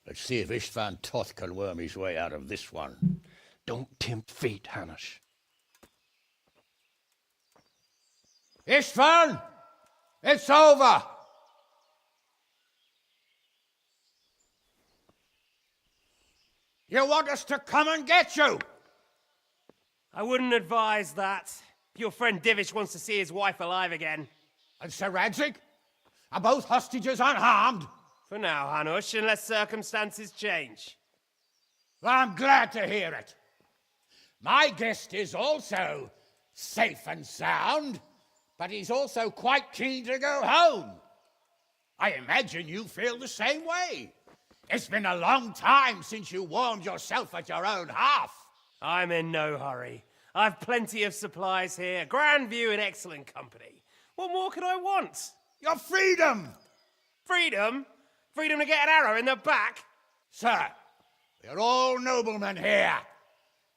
Speaker 7: Let's see if Istvan Toth can worm his way out of this one.
Speaker 10: Don't tempt fate, Hanush.
Speaker 7: Istvan! It's over! You want us to come and get you?
Speaker 11: I wouldn't advise that. Your friend Divish wants to see his wife alive again.
Speaker 7: And Sir Radzig? Are both hostages unharmed?
Speaker 11: For now, Hanush, unless circumstances change.
Speaker 7: Well, I'm glad to hear it. My guest is also safe and sound, but he's also quite keen to go home. I imagine you feel the same way. It's been a long time since you warmed yourself at your own hearth.
Speaker 11: I'm in no hurry. I've plenty of supplies here, grand view and excellent company. What more could I want?
Speaker 7: Your freedom!
Speaker 11: Freedom? Freedom to get an arrow in the back?
Speaker 7: Sir, we're all noblemen here,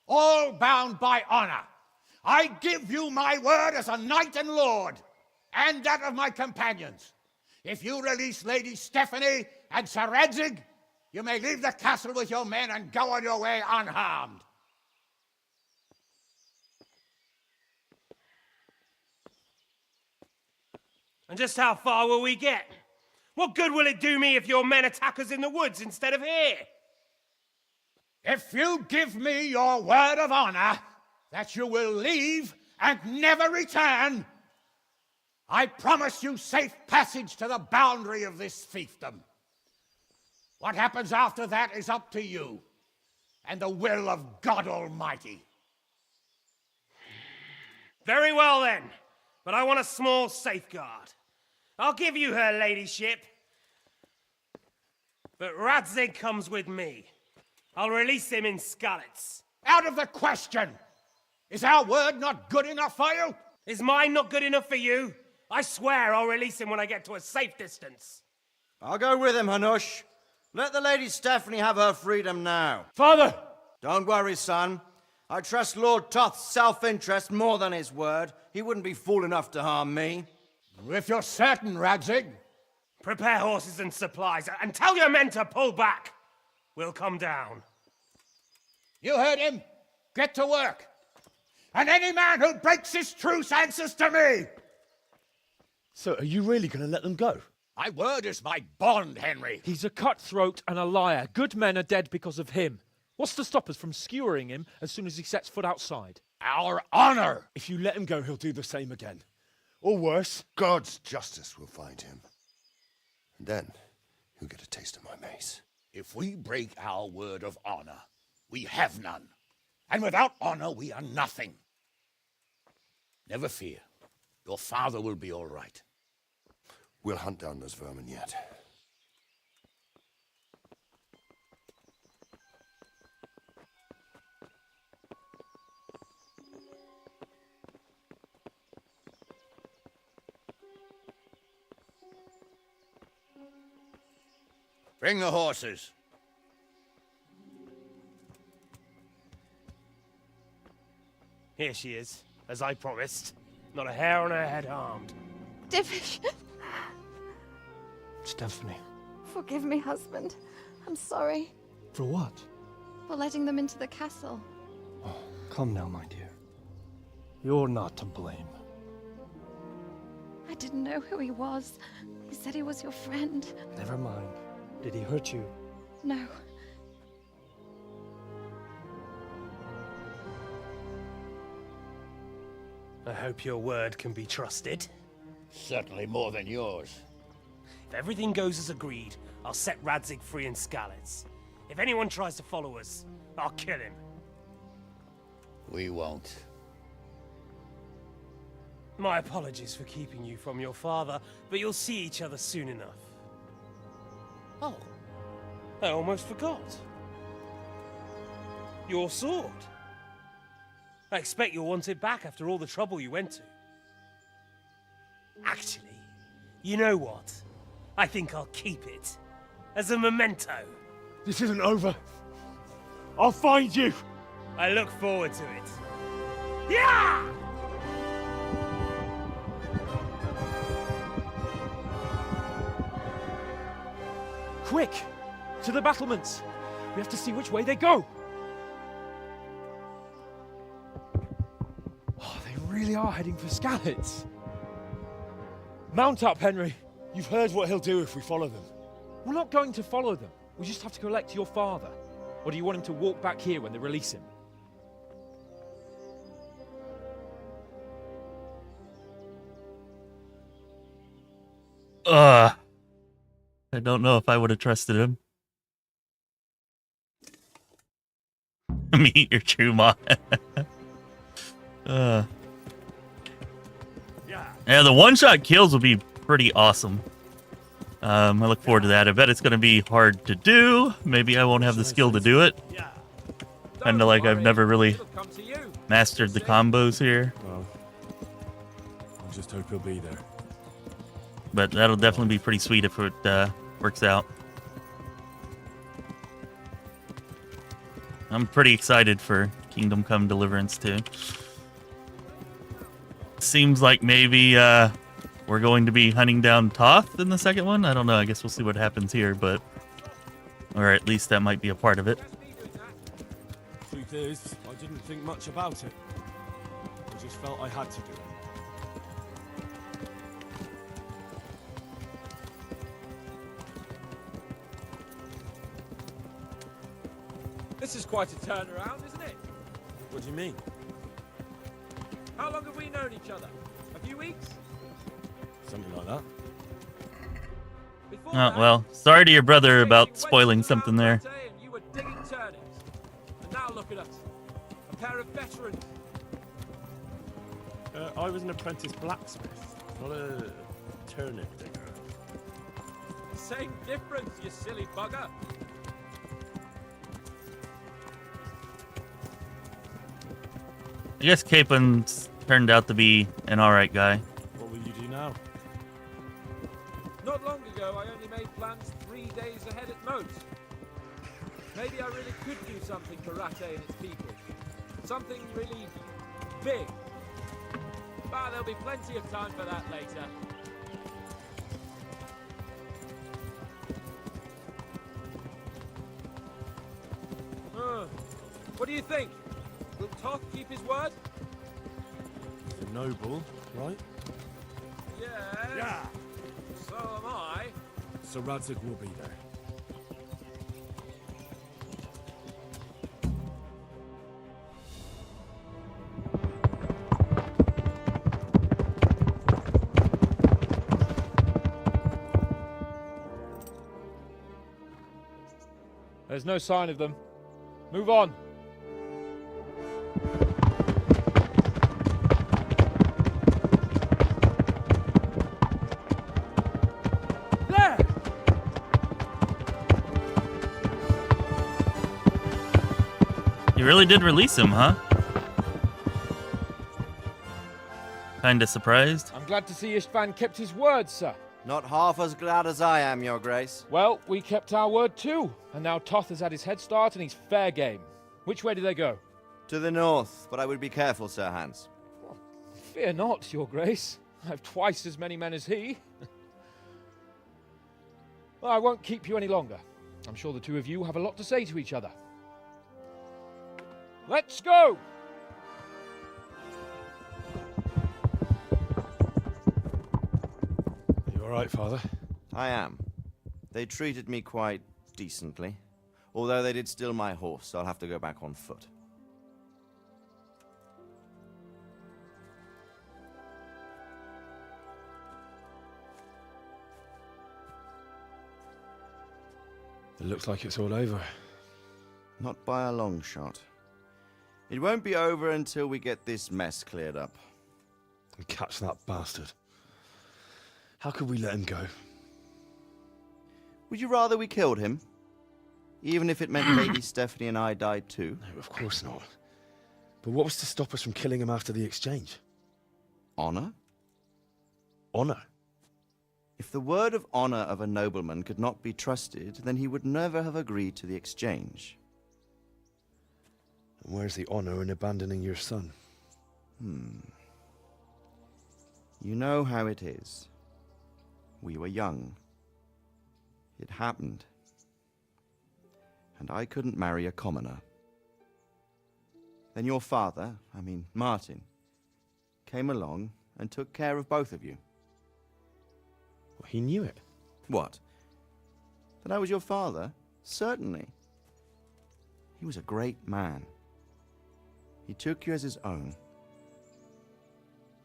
Speaker 7: all bound by honor. I give you my word as a knight and lord, and that of my companions. If you release Lady Stephanie and Sir Radzig, you may leave the castle with your men and go on your way unharmed.
Speaker 11: And just how far will we get? What good will it do me if your men attack us in the woods instead of here?
Speaker 7: If you give me your word of honor that you will leave and never return, I promise you safe passage to the boundary of this fiefdom. What happens after that is up to you and the will of God Almighty.
Speaker 11: Very well then, but I want a small safeguard. I'll give you her ladyship, but Radzig comes with me. I'll release him in Skalitz.
Speaker 7: Out of the question! Is our word not good enough for you?
Speaker 11: Is mine not good enough for you? I swear I'll release him when I get to a safe distance.
Speaker 16: I'll go with him, Hanush. Let the Lady Stephanie have her freedom now.
Speaker 7: Father!
Speaker 16: Don't worry, son. I trust Lord Toth's self-interest more than his word. He wouldn't be fool enough to harm me.
Speaker 7: If you're certain, Radzig.
Speaker 11: Prepare horses and supplies, and tell your men to pull back. We'll come down.
Speaker 7: You heard him. Get to work. And any man who breaks this truce answers to me.
Speaker 8: So, are you really going to let them go?
Speaker 7: My word is my bond, Henry.
Speaker 18: He's a cutthroat and a liar. Good men are dead because of him. What's to stop us from skewering him as soon as he sets foot outside?
Speaker 7: Our honor!
Speaker 8: If you let him go, he'll do the same again. Or worse.
Speaker 6: God's justice will find him. And then, he'll get a taste of my mace.
Speaker 7: If we break our word of honor, we have none. And without honor, we are nothing. Never fear. Your father will be all right.
Speaker 6: We'll hunt down those vermin yet.
Speaker 7: Bring the horses.
Speaker 11: Here she is, as I promised. Not a hair on her head harmed.
Speaker 15: Divish!
Speaker 10: Stephanie.
Speaker 15: Forgive me, husband. I'm sorry
Speaker 10: For what?
Speaker 15: for letting them into the castle.
Speaker 10: Come now, my dear. You're not to blame.
Speaker 15: I didn't know who he was. He said he was your friend.
Speaker 10: Never mind. Did he hurt you?
Speaker 15: No.
Speaker 11: I hope your word can be trusted.
Speaker 7: Certainly more than yours.
Speaker 11: If everything goes as agreed, I'll set Radzig free in Skalitz. If anyone tries to follow us, I'll kill him.
Speaker 7: We won't.
Speaker 11: My apologies for keeping you from your father, but you'll see each other soon enough. Oh, I almost forgot. Your sword. I expect you'll want it back after all the trouble you went to. Actually, you know what? I think I'll keep it. As a memento.
Speaker 8: This isn't over. I'll find you.
Speaker 11: I look forward to it. Yeah!
Speaker 18: Quick! To the battlements! We have to see which way they go! Oh, they really are heading for Skalitz. Mount up, Henry.
Speaker 8: You've heard what he'll do if we follow them.
Speaker 18: We're not going to follow them. We just have to collect your father. Or do you want him to walk back here when they release him?
Speaker 1: I don't know if I would have trusted him. Meet your true mom. Yeah, the one-shot kills will be pretty awesome. I look forward to that. I bet it's going to be hard to do. Maybe I won't have the skill to do it. Kind of like I've never really mastered the combos here.
Speaker 14: Well, I just hope he'll be there.
Speaker 1: But that'll definitely be pretty sweet if it works out. I'm pretty excited for Kingdom Come Deliverance too. Seems like maybe we're going to be hunting down Toth in the second one. I don't know. I guess we'll see what happens here, but or at least that might be a part of it.
Speaker 14: Truth is, I didn't think much about it. I just felt I had to do it.
Speaker 11: This is quite a turnaround, isn't it?
Speaker 14: What do you mean?
Speaker 11: How long have we known each other? A few weeks?
Speaker 14: Something like that.
Speaker 1: Oh, well, sorry to your brother about spoiling something there.
Speaker 11: And you were digging turnips. And now look at us. A pair of veterans.
Speaker 14: I was an apprentice blacksmith, not a turnip digger.
Speaker 11: Same difference, you silly bugger.
Speaker 1: I guess Capeland's turned out to be an alright guy.
Speaker 14: What will you do now?
Speaker 11: Not long ago, I only made plans 3 days ahead at most. Maybe I really could do something for Rattay and its people. Something really big. But there'll be plenty of time for that later. What do you think? Will Toth keep his word?
Speaker 14: The noble, right?
Speaker 11: Yes. Yeah. So am I.
Speaker 14: So Radzig will be there.
Speaker 18: There's no sign of them. Move on. There!
Speaker 1: You really did release him, huh? Kinda surprised.
Speaker 18: I'm glad to see Istvan kept his word, sir.
Speaker 16: Not half as glad as I am, Your Grace.
Speaker 18: Well, we kept our word too. And now Toth has had his head start and he's fair game. Which way do they go?
Speaker 16: To the north, but I would be careful, Sir Hans.
Speaker 18: Oh, fear not, Your Grace. I have twice as many men as he. Well, I won't keep you any longer. I'm sure the two of you have a lot to say to each other. Let's go!
Speaker 8: All right, Father?
Speaker 16: I am. They treated me quite decently. Although they did steal my horse, so I'll have to go back on foot.
Speaker 8: It looks like it's all over.
Speaker 16: Not by a long shot. It won't be over until we get this mess cleared up.
Speaker 8: And catch that bastard. How could we let him go?
Speaker 16: Would you rather we killed him? Even if it meant Lady Stephanie and I died too?
Speaker 8: No, of course not. But what was to stop us from killing him after the exchange?
Speaker 16: Honor?
Speaker 8: Honor?
Speaker 16: If the word of honor of a nobleman could not be trusted, then he would never have agreed to the exchange.
Speaker 8: And where's the honor in abandoning your son?
Speaker 16: You know how it is. We were young. It happened, and I couldn't marry a commoner. Then your father, Martin, came along and took care of both of you.
Speaker 8: Well, he knew it.
Speaker 16: What? That I was your father? Certainly. He was a great man. He took you as his own.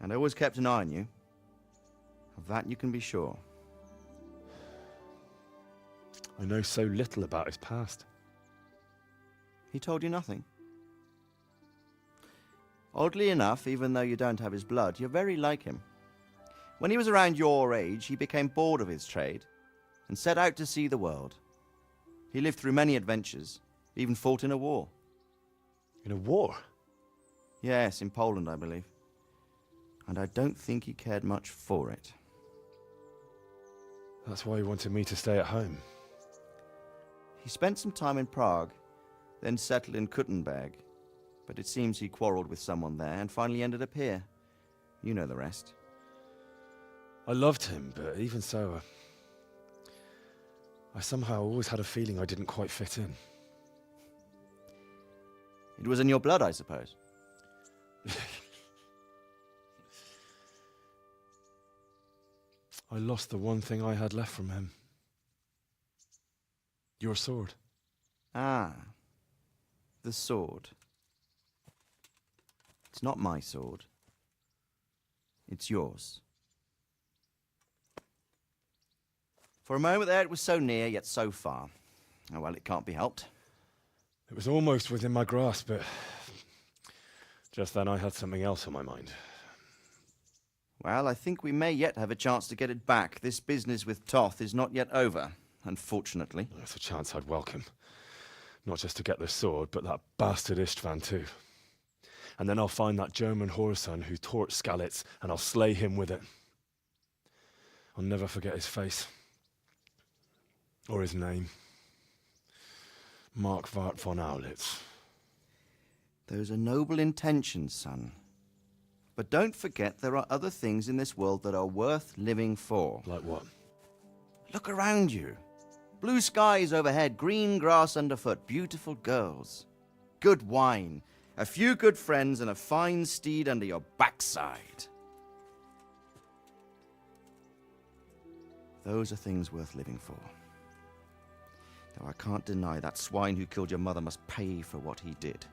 Speaker 16: And always kept an eye on you. Of that you can be sure.
Speaker 8: I know so little about his past.
Speaker 16: He told you nothing? Oddly enough, even though you don't have his blood, you're very like him. When he was around your age, he became bored of his trade and set out to see the world. He lived through many adventures, even fought in a war.
Speaker 8: In a war?
Speaker 16: Yes, in Poland, I believe. And I don't think he cared much for it.
Speaker 8: That's why he wanted me to stay at home.
Speaker 16: He spent some time in Prague, then settled in Kuttenberg. But it seems he quarreled with someone there and finally ended up here. You know the rest.
Speaker 8: I loved him, but even so, I somehow always had a feeling I didn't quite fit in.
Speaker 16: It was in your blood, I suppose.
Speaker 8: I lost the one thing I had left from him. Your sword.
Speaker 16: Ah. The sword. It's not my sword. It's yours. For a moment there, it was so near, yet so far. Oh, well, it can't be helped.
Speaker 8: It was almost within my grasp, but just then I had something else on my mind.
Speaker 16: Well, I think we may yet have a chance to get it back. This business with Toth is not yet over, unfortunately.
Speaker 8: That's a chance I'd welcome. Not just to get the sword, but that bastard Istvan too. And then I'll find that German whoreson who torched Skalitz, and I'll slay him with it. I'll never forget his face. Or his name. Markwart von Aulitz.
Speaker 16: Those are noble intentions, son. But don't forget there are other things in this world that are worth living for.
Speaker 8: Like what?
Speaker 16: Look around you. Blue skies overhead, green grass underfoot, beautiful girls. Good wine, a few good friends, and a fine steed under your backside. Those are things worth living for. Though I can't deny that swine who killed your mother must pay for what he did.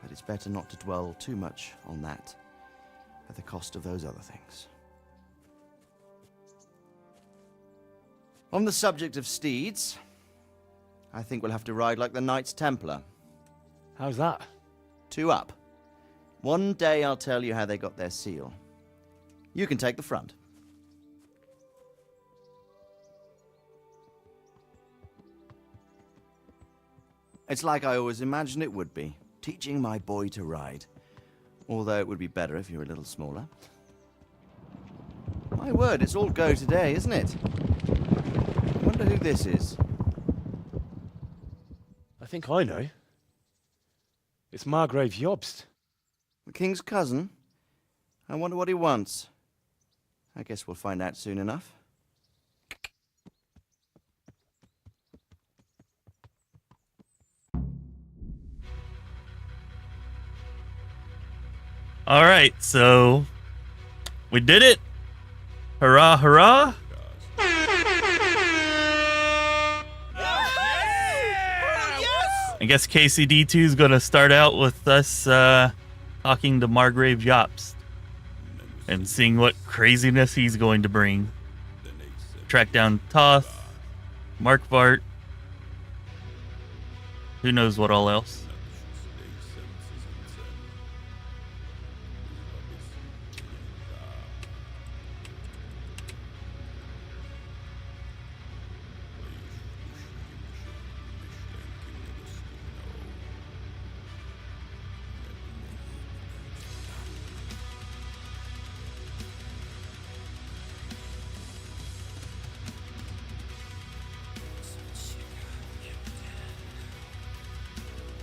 Speaker 16: But it's better not to dwell too much on that at the cost of those other things. On the subject of steeds, I think we'll have to ride like the Knights Templar.
Speaker 8: How's that?
Speaker 16: 2 up. One day I'll tell you how they got their seal. You can take the front. It's like I always imagined it would be, teaching my boy to ride. Although it would be better if you were a little smaller. My word, it's all go today, isn't it? I wonder who this is.
Speaker 8: I think I know. It's Margrave Jobst.
Speaker 16: The king's cousin? I wonder what he wants. I guess we'll find out soon enough.
Speaker 1: All right, so we did it. Hurrah, hurrah. I guess KCD2 is going to start out with us talking to Margrave Jobst and seeing what craziness he's going to bring. Track down Toth, Markwart, who knows what all else.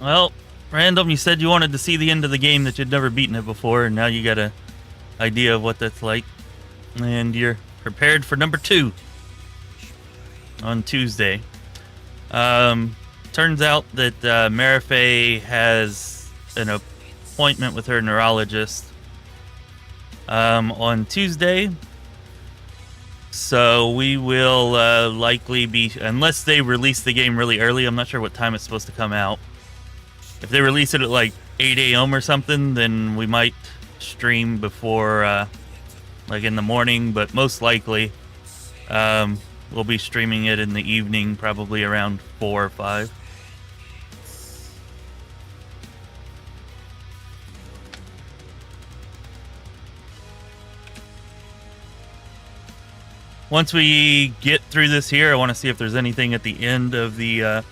Speaker 1: Well, Random, you said you wanted to see the end of the game, that you'd never beaten it before, and now you got an idea of what that's like. And you're prepared for number 2. on Tuesday. Turns out that Marife has an appointment with her neurologist on Tuesday. So we will likely be, unless they release the game really early, I'm not sure what time it's supposed to come out. If they release it at like 8 a.m. or something, then we might stream before, like in the morning, but most likely we'll be streaming it in the evening, probably around 4 or 5. Once we get through this here, I want to see if there's anything at the end of the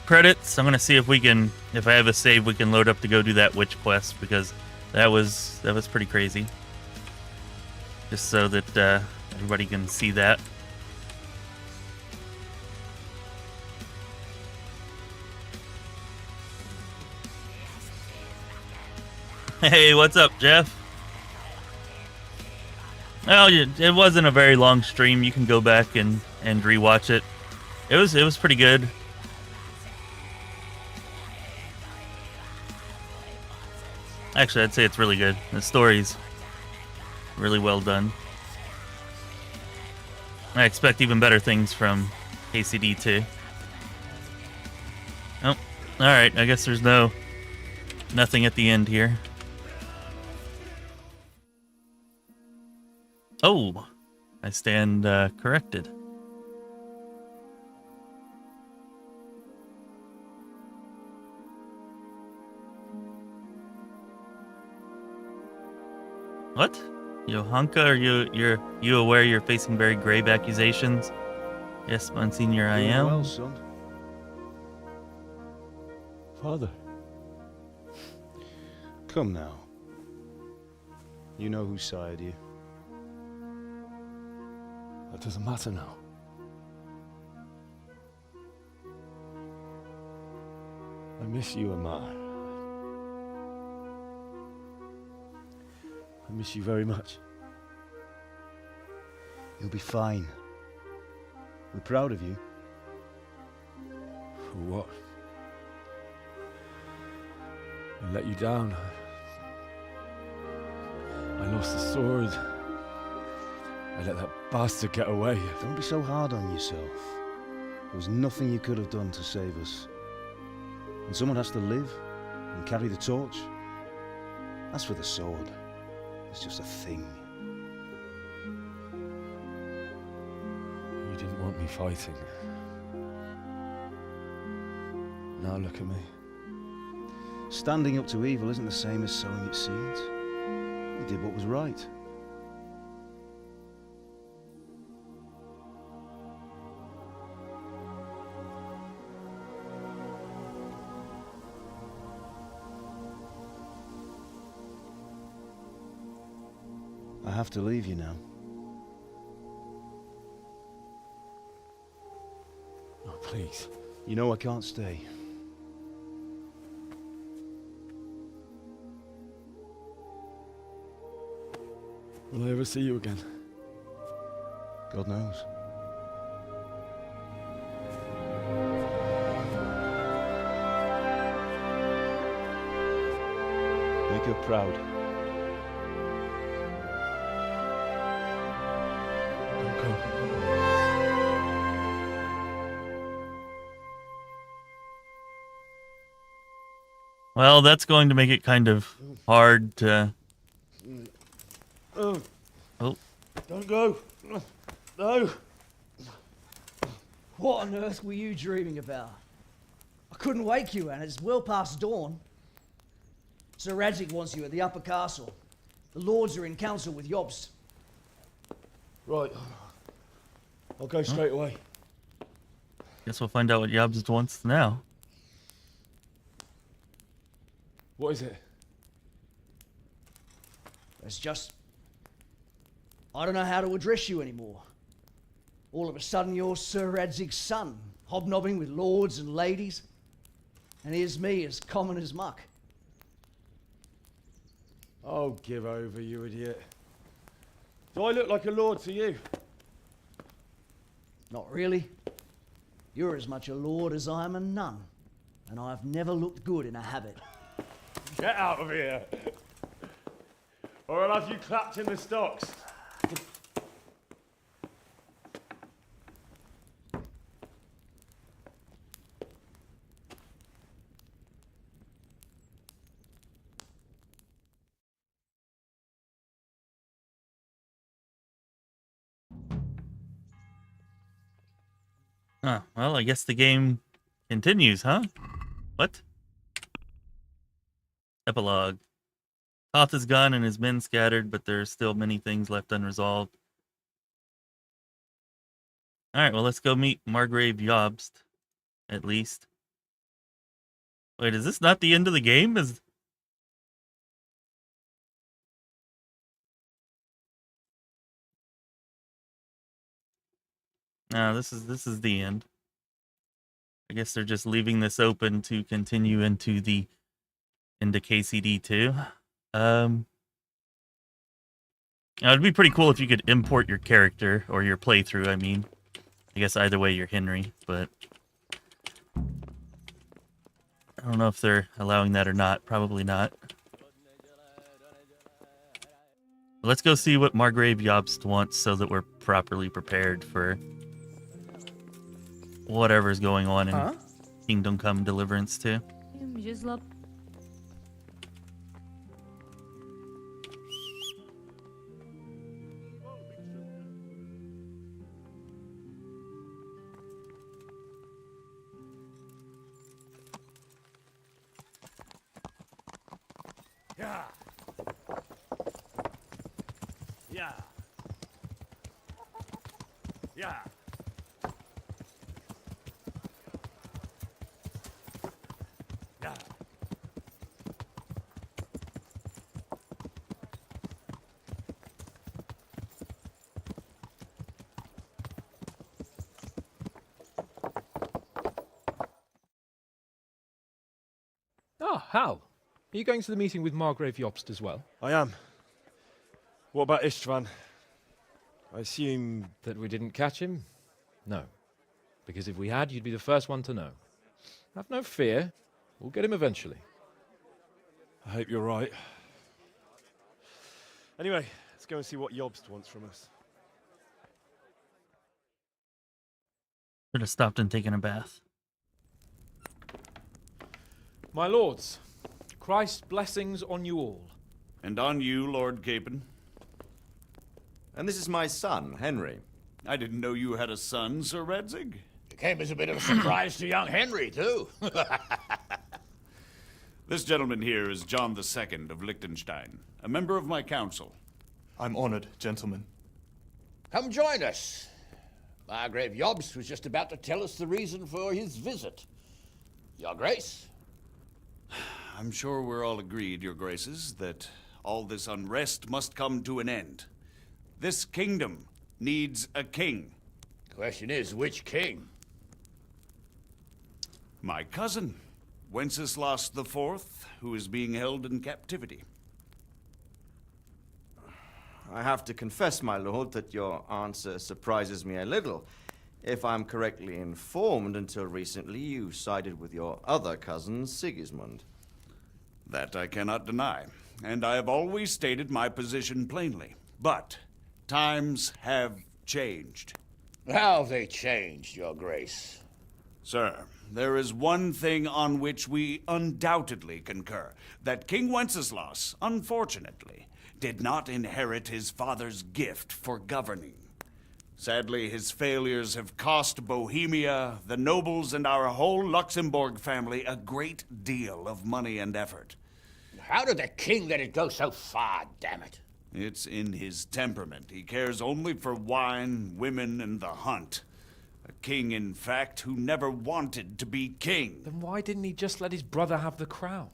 Speaker 1: credits. I'm going to see if we can, if I have a save, we can load up to go do that witch quest, because that was pretty crazy. Just so that everybody can see that. Hey, what's up, Jeff? Well, it wasn't a very long stream. You can go back and rewatch it. It was pretty good. Actually, I'd say it's really good. The story's really well done. I expect even better things from KCD too. Oh, all right. I guess there's nothing at the end here. Oh, I stand corrected. What? Johanka, are you aware you're facing very grave accusations? Yes, Monsignor, I am.
Speaker 19: Well, son.
Speaker 8: Father.
Speaker 19: Come now. You know who sired you.
Speaker 8: That doesn't matter now. I miss you, Amar. I miss you very much.
Speaker 19: You'll be fine. We're proud of you.
Speaker 8: For what? I let you down. I lost the sword. I let that bastard get away.
Speaker 19: Don't be so hard on yourself. There was nothing you could have done to save us. And someone has to live and carry the torch. As for the sword, it's just a thing.
Speaker 8: You didn't want me fighting. Now look at me.
Speaker 19: Standing up to evil isn't the same as sowing its seeds. You did what was right. I have to leave you now.
Speaker 8: Oh, please.
Speaker 19: You know I can't stay.
Speaker 8: Will I ever see you again?
Speaker 19: God knows. Make her proud.
Speaker 8: Don't go.
Speaker 1: Well, that's going to make it kind of hard to...
Speaker 10: Oh.
Speaker 1: Oh.
Speaker 10: Don't go. No. What on earth were you dreaming about? I couldn't wake you, and it's well past dawn. Sir Radzig wants you at the upper castle. The lords are in council with Jobst.
Speaker 8: Right. I'll go straight away.
Speaker 1: Guess we'll find out what Jobst wants now.
Speaker 8: What is it?
Speaker 10: It's just... I don't know how to address you anymore. All of a sudden you're Sir Radzig's son, hobnobbing with lords and ladies. And here's me, as common as muck.
Speaker 8: Oh, give over, you idiot. Do I look like a lord to you?
Speaker 20: Not really. You're as much a lord as I am a nun, and I've never looked good in a habit.
Speaker 8: Get out of here! Or I'll have you clapped in the stocks.
Speaker 1: Oh, well, I guess the game continues, huh? What? Epilogue. Toth is gone and his men scattered, but there are still many things left unresolved. Alright, well, let's go meet Margrave Jobst, at least. Wait, is this not the end of the game? No, this is the end. I guess they're just leaving this open to continue into KCD 2. It'd be pretty cool if you could import your character or your playthrough. I mean, I guess either way you're Henry, but I don't know if they're allowing that or not. Probably not. Let's go see what Margrave Jobst wants so that we're properly prepared for whatever's going on in Kingdom Come Deliverance 2.
Speaker 8: Yeah. Yeah. Yeah. Yeah.
Speaker 18: Ah, Hal. Are you going to the meeting with Margrave Jobst as well?
Speaker 8: I am. What about Istvan? I assume...
Speaker 18: That we didn't catch him? No. Because if we had, you'd be the first one to know. Have no fear. We'll get him eventually.
Speaker 8: I hope you're right. Anyway, let's go and see what Jobst wants from us.
Speaker 1: Should have stopped and taken a bath.
Speaker 18: My lords, Christ's blessings on you all.
Speaker 21: And on you, Lord Capon.
Speaker 16: And this is my son, Henry.
Speaker 21: I didn't know you had a son, Sir Redzig.
Speaker 7: It came as a bit of a surprise to young Henry, too.
Speaker 21: This gentleman here is John II of Liechtenstein, a member of my council.
Speaker 17: I'm honored, gentlemen.
Speaker 7: Come join us. Margrave Jobst was just about to tell us the reason for his visit. Your Grace?
Speaker 21: I'm sure we're all agreed, Your Graces, that all this unrest must come to an end. This kingdom needs a king.
Speaker 7: Question is, which king?
Speaker 21: My cousin, Wenceslas IV, who is being held in captivity.
Speaker 16: I have to confess, my lord, that your answer surprises me a little. If I'm correctly informed, until recently you sided with your other cousin, Sigismund.
Speaker 21: That I cannot deny, and I have always stated my position plainly. But times have changed.
Speaker 7: How have they changed, Your Grace?
Speaker 21: Sir, there is one thing on which we undoubtedly concur. That King Wenceslas, unfortunately, did not inherit his father's gift for governing. Sadly, his failures have cost Bohemia, the nobles, and our whole Luxembourg family a great deal of money and effort.
Speaker 7: How did the king let it go so far, damn it?
Speaker 21: It's in his temperament. He cares only for wine, women, and the hunt. A king, in fact, who never wanted to be king.
Speaker 18: Then why didn't he just let his brother have the crown?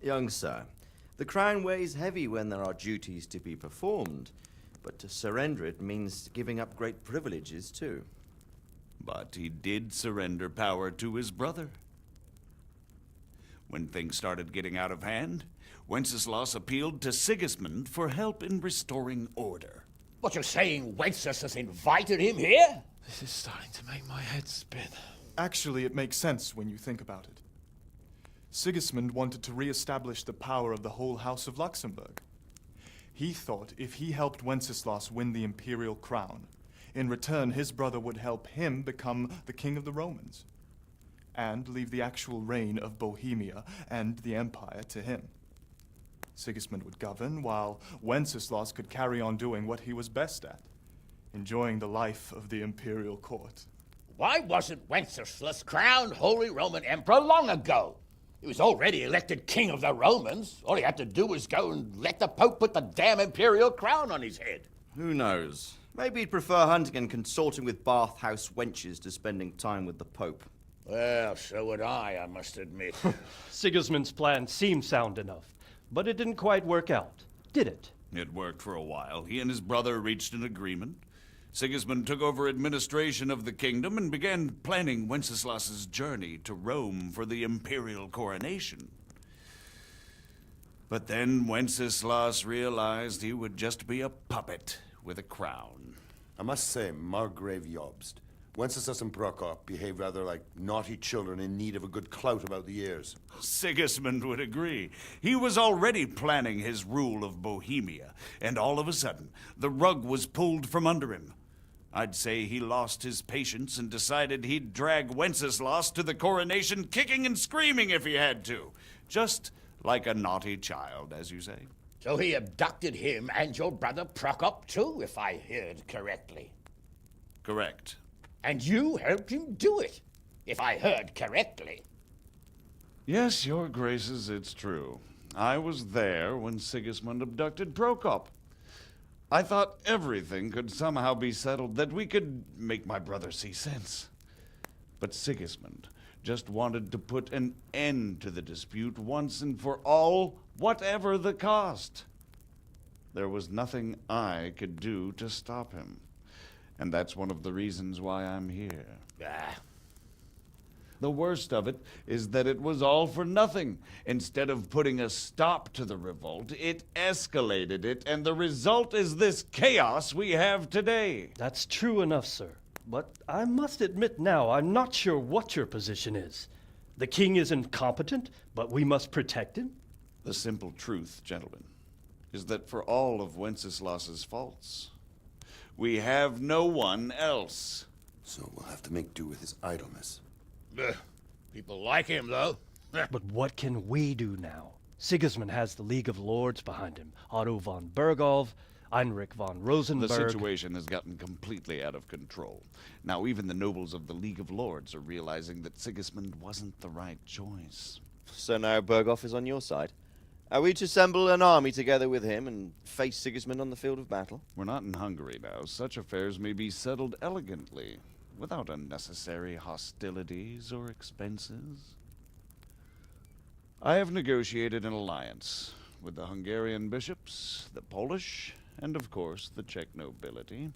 Speaker 16: Young sir, the crown weighs heavy when there are duties to be performed, but to surrender it means giving up great privileges, too.
Speaker 21: But he did surrender power to his brother. When things started getting out of hand, Wenceslas appealed to Sigismund for help in restoring order.
Speaker 7: What, you're saying Wenceslas has invited him here?
Speaker 18: This is starting to make my head spin.
Speaker 3: Actually, it makes sense when you think about it. Sigismund wanted to re-establish the power of the whole House of Luxembourg. He thought if he helped Wenceslas win the imperial crown, in return his brother would help him become the king of the Romans, and leave the actual reign of Bohemia and the empire to him. Sigismund would govern, while Wenceslas could carry on doing what he was best at, enjoying the life of the imperial court.
Speaker 7: Why wasn't Wenceslas crowned Holy Roman Emperor long ago? He was already elected king of the Romans. All he had to do was go and let the Pope put the damn imperial crown on his head.
Speaker 16: Who knows? Maybe he'd prefer hunting and consorting with bathhouse wenches to spending time with the Pope.
Speaker 7: Well, so would I must admit.
Speaker 5: Sigismund's plan seemed sound enough, but it didn't quite work out, did it?
Speaker 21: It worked for a while. He and his brother reached an agreement. Sigismund took over administration of the kingdom and began planning Wenceslas's journey to Rome for the imperial coronation. But then Wenceslas realized he would just be a puppet with a crown.
Speaker 6: I must say, Margrave Jobst, Wenceslas and Prokop behave rather like naughty children in need of a good clout about the ears.
Speaker 21: Sigismund would agree. He was already planning his rule of Bohemia, and all of a sudden, the rug was pulled from under him. I'd say he lost his patience and decided he'd drag Wenceslas to the coronation kicking and screaming if he had to. Just like a naughty child, as you say.
Speaker 7: So he abducted him and your brother Prokop too, if I heard correctly.
Speaker 21: Correct.
Speaker 7: And you helped him do it, if I heard correctly.
Speaker 21: Yes, your graces, it's true. I was there when Sigismund abducted Prokop. I thought everything could somehow be settled, that we could make my brother see sense. But Sigismund just wanted to put an end to the dispute once and for all, whatever the cost. There was nothing I could do to stop him. And that's one of the reasons why I'm here. The worst of it is that it was all for nothing. Instead of putting a stop to the revolt, it escalated it, and the result is this chaos we have today.
Speaker 5: That's true enough, sir. But I must admit now, I'm not sure what your position is. The king is incompetent, but we must protect him?
Speaker 21: The simple truth, gentlemen, is that for all of Wenceslas's faults, we have no one else.
Speaker 6: So we'll have to make do with his idleness.
Speaker 7: People like him, though.
Speaker 5: But what can we do now? Sigismund has the League of Lords behind him. Otto von Bergolf, Heinrich von Rosenberg.
Speaker 21: The situation has gotten completely out of control. Now even the nobles of the League of Lords are realizing that Sigismund wasn't the right choice.
Speaker 16: So now Bergolf is on your side? Are we to assemble an army together with him and face Sigismund on the field of battle?
Speaker 21: We're not in Hungary now. Such affairs may be settled elegantly, without unnecessary hostilities or expenses. I have negotiated an alliance with the Hungarian bishops, the Polish, and of course the Czech nobility,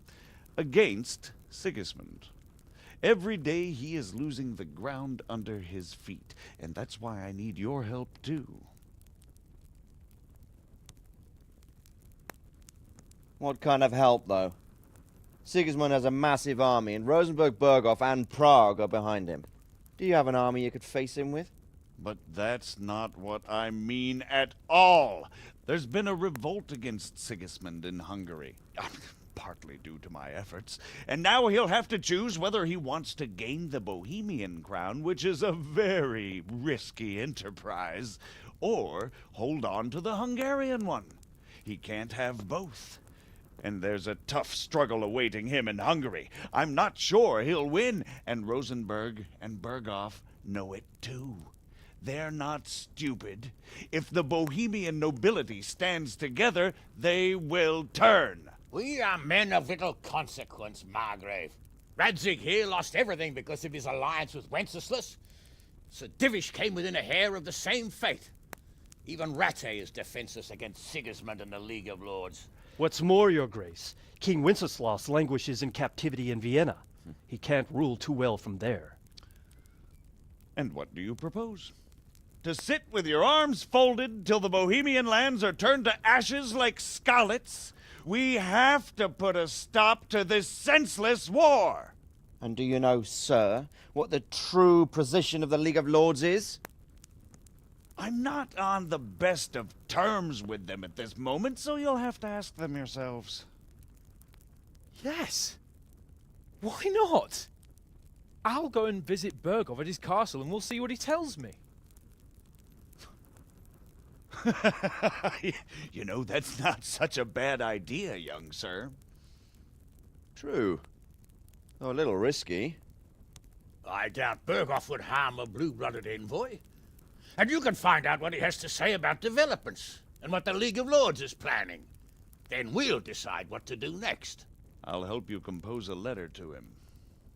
Speaker 21: against Sigismund. Every day he is losing the ground under his feet, and that's why I need your help too.
Speaker 16: What kind of help, though? Sigismund has a massive army, and Rosenberg, Berghoff, and Prague are behind him. Do you have an army you could face him with?
Speaker 21: But that's not what I mean at all. There's been a revolt against Sigismund in Hungary, partly due to my efforts, and now he'll have to choose whether he wants to gain the Bohemian crown, which is a very risky enterprise, or hold on to the Hungarian one. He can't have both. And there's a tough struggle awaiting him in Hungary. I'm not sure he'll win, and Rosenberg and Berghoff know it too. They're not stupid. If the Bohemian nobility stands together, they will turn.
Speaker 7: We are men of little consequence, Margrave. Radzig here lost everything because of his alliance with Wenceslas. Sir Divish came within a hair of the same fate. Even Rattay is defenseless against Sigismund and the League of Lords.
Speaker 5: What's more, your grace, King Wenceslas languishes in captivity in Vienna. He can't rule too well from there.
Speaker 21: And what do you propose? To sit with your arms folded till the Bohemian lands are turned to ashes like Skalitz? We have to put a stop to this senseless war.
Speaker 16: And do you know, sir, what the true position of the League of Lords is?
Speaker 21: I'm not on the best of terms with them at this moment, so you'll have to ask them yourselves.
Speaker 18: Yes. Why not? I'll go and visit Bergov at his castle and we'll see what he tells me.
Speaker 21: You know, that's not such a bad idea, young sir.
Speaker 16: True. Though a little risky.
Speaker 7: I doubt Bergov would harm a blue-blooded envoy. And you can find out what he has to say about developments and what the League of Lords is planning. Then we'll decide what to do next.
Speaker 21: I'll help you compose a letter to him.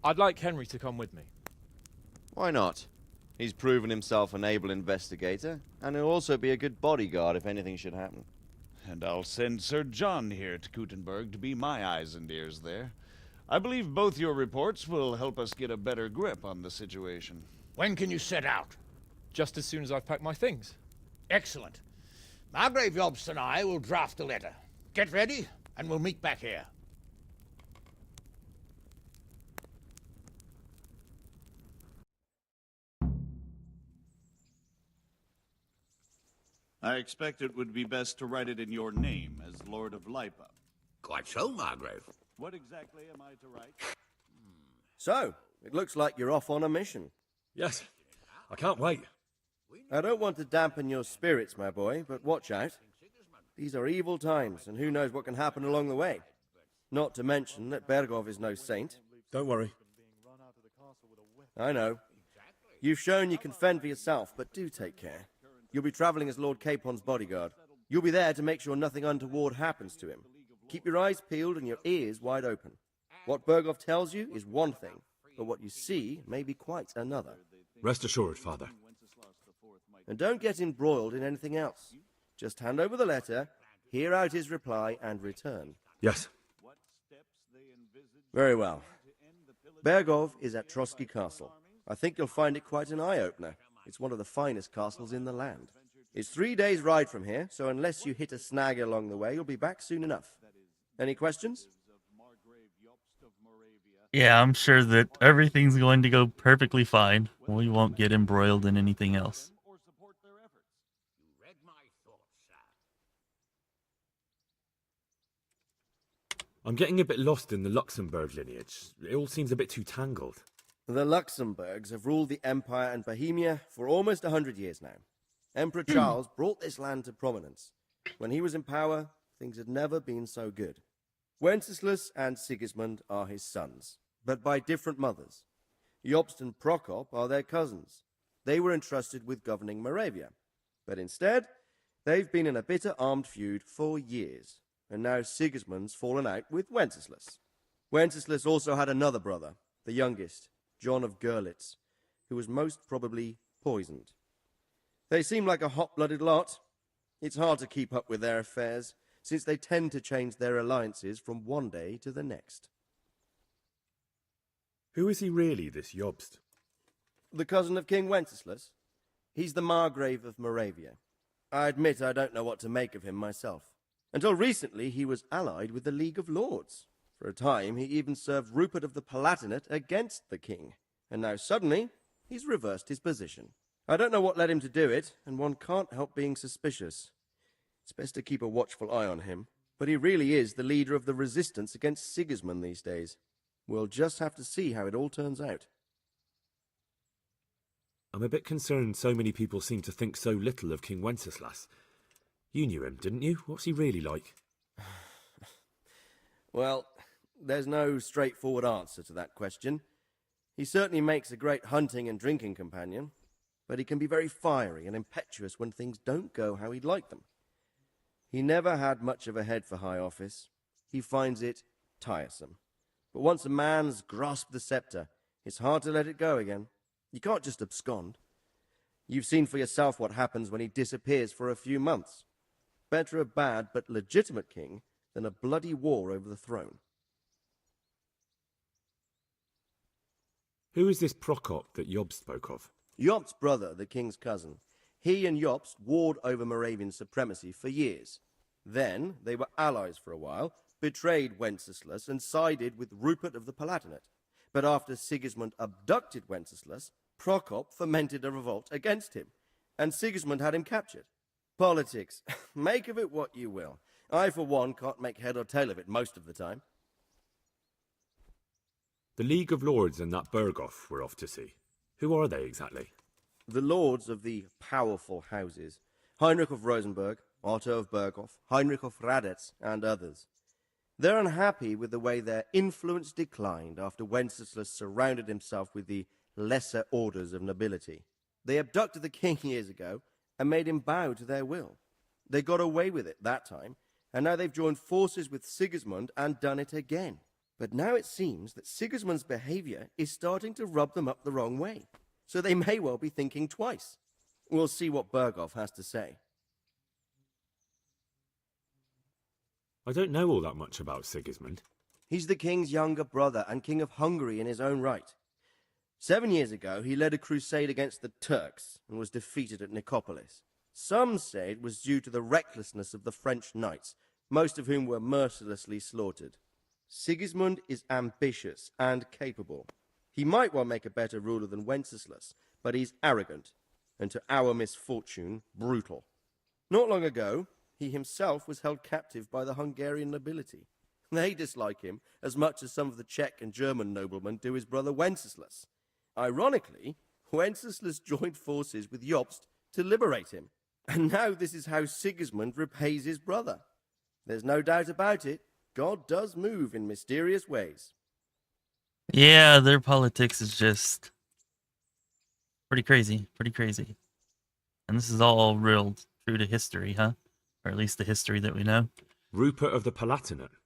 Speaker 18: I'd like Henry to come with me.
Speaker 16: Why not? He's proven himself an able investigator, and he'll also be a good bodyguard if anything should happen.
Speaker 21: And I'll send Sir John here to Kuttenberg to be my eyes and ears there. I believe both your reports will help us get a better grip on the situation.
Speaker 7: When can you set out?
Speaker 18: Just as soon as I've packed my things.
Speaker 7: Excellent. Margrave Jobst and I will draft a letter. Get ready, and we'll meet back here.
Speaker 21: I expect it would be best to write it in your name as Lord of Lipa.
Speaker 7: Quite so, Margrave.
Speaker 21: What exactly am I to write?
Speaker 2: So, it looks like you're off on a mission.
Speaker 14: Yes, I can't wait.
Speaker 2: I don't want to dampen your spirits, my boy, but watch out. These are evil times, and who knows what can happen along the way. Not to mention that Bergov is no saint.
Speaker 14: Don't worry.
Speaker 2: I know. You've shown you can fend for yourself, but do take care. You'll be traveling as Lord Capon's bodyguard. You'll be there to make sure nothing untoward happens to him. Keep your eyes peeled and your ears wide open. What Bergov tells you is one thing, but what you see may be quite another.
Speaker 14: Rest assured, Father.
Speaker 2: And don't get embroiled in anything else. Just hand over the letter, hear out his reply, and return.
Speaker 14: Yes.
Speaker 2: Very well. Bergov is at Trotsky Castle. I think you'll find it quite an eye-opener. It's one of the finest castles in the land. It's 3 days' ride from here, so unless you hit a snag along the way, you'll be back soon enough. Any questions?
Speaker 1: Yeah, I'm sure that everything's going to go perfectly fine. We won't get embroiled in anything else.
Speaker 14: I'm getting a bit lost in the Luxembourg lineage. It all seems a bit too tangled.
Speaker 2: The Luxembourgs have ruled the Empire and Bohemia for almost 100 years now. Emperor Charles brought this land to prominence. When he was in power, things had never been so good. Wenceslas and Sigismund are his sons, but by different mothers. Jobst and Prokop are their cousins. They were entrusted with governing Moravia. But instead, they've been in a bitter armed feud for years, and now Sigismund's fallen out with Wenceslas. Wenceslas also had another brother, the youngest, John of Görlitz, who was most probably poisoned. They seem like a hot-blooded lot. It's hard to keep up with their affairs, since they tend to change their alliances from one day to the next.
Speaker 14: Who is he really, this Jobst?
Speaker 2: The cousin of King Wenceslas. He's the Margrave of Moravia. I admit I don't know what to make of him myself. Until recently, he was allied with the League of Lords. For a time, he even served Rupert of the Palatinate against the king. And now suddenly, he's reversed his position. I don't know what led him to do it, and one can't help being suspicious. It's best to keep a watchful eye on him, but he really is the leader of the resistance against Sigismund these days. We'll just have to see how it all turns out.
Speaker 14: I'm a bit concerned so many people seem to think so little of King Wenceslas. You knew him, didn't you? What's he really like?
Speaker 2: Well, there's no straightforward answer to that question. He certainly makes a great hunting and drinking companion, but he can be very fiery and impetuous when things don't go how he'd like them. He never had much of a head for high office. He finds it tiresome. But once a man's grasped the scepter, it's hard to let it go again. You can't just abscond. You've seen for yourself what happens when he disappears for a few months. Better a bad but legitimate king than a bloody war over the throne.
Speaker 14: Who is this Prokop that Jobst spoke of?
Speaker 2: Jobst's brother, the king's cousin. He and Jobst warred over Moravian supremacy for years. Then they were allies for a while, betrayed Wenceslas and sided with Rupert of the Palatinate. But after Sigismund abducted Wenceslas, Prokop fomented a revolt against him, and Sigismund had him captured. Politics. Make of it what you will. I, for one, can't make head or tail of it most of the time.
Speaker 13: The League of Lords and that Berghoff we're off to see. Who are they exactly?
Speaker 2: The lords of the powerful houses. Heinrich of Rosenberg, Otto of Berghoff, Heinrich of Radetz, and others. They're unhappy with the way their influence declined after Wenceslas surrounded himself with the lesser orders of nobility. They abducted the king years ago and made him bow to their will. They got away with it that time, and now they've joined forces with Sigismund and done it again. But now it seems that Sigismund's behavior is starting to rub them up the wrong way, so they may well be thinking twice. We'll see what Berghoff has to say.
Speaker 13: I don't know all that much about Sigismund.
Speaker 2: He's the king's younger brother and king of Hungary in his own right. 7 years ago, he led a crusade against the Turks and was defeated at Nicopolis. Some say it was due to the recklessness of the French knights, most of whom were mercilessly slaughtered. Sigismund is ambitious and capable. He might well make a better ruler than Wenceslas, but he's arrogant, and to our misfortune, brutal. Not long ago, he himself was held captive by the Hungarian nobility. They dislike him as much as some of the Czech and German noblemen do his brother Wenceslas. Ironically, Wenceslas joined forces with Jobst to liberate him, and now this is how Sigismund repays his brother. There's no doubt about it, God does move in mysterious ways.
Speaker 1: Yeah, their politics is just pretty crazy, pretty crazy. And this is all real true to history, huh? Or at least the history that we know.
Speaker 13: Rupert of the Palatinate.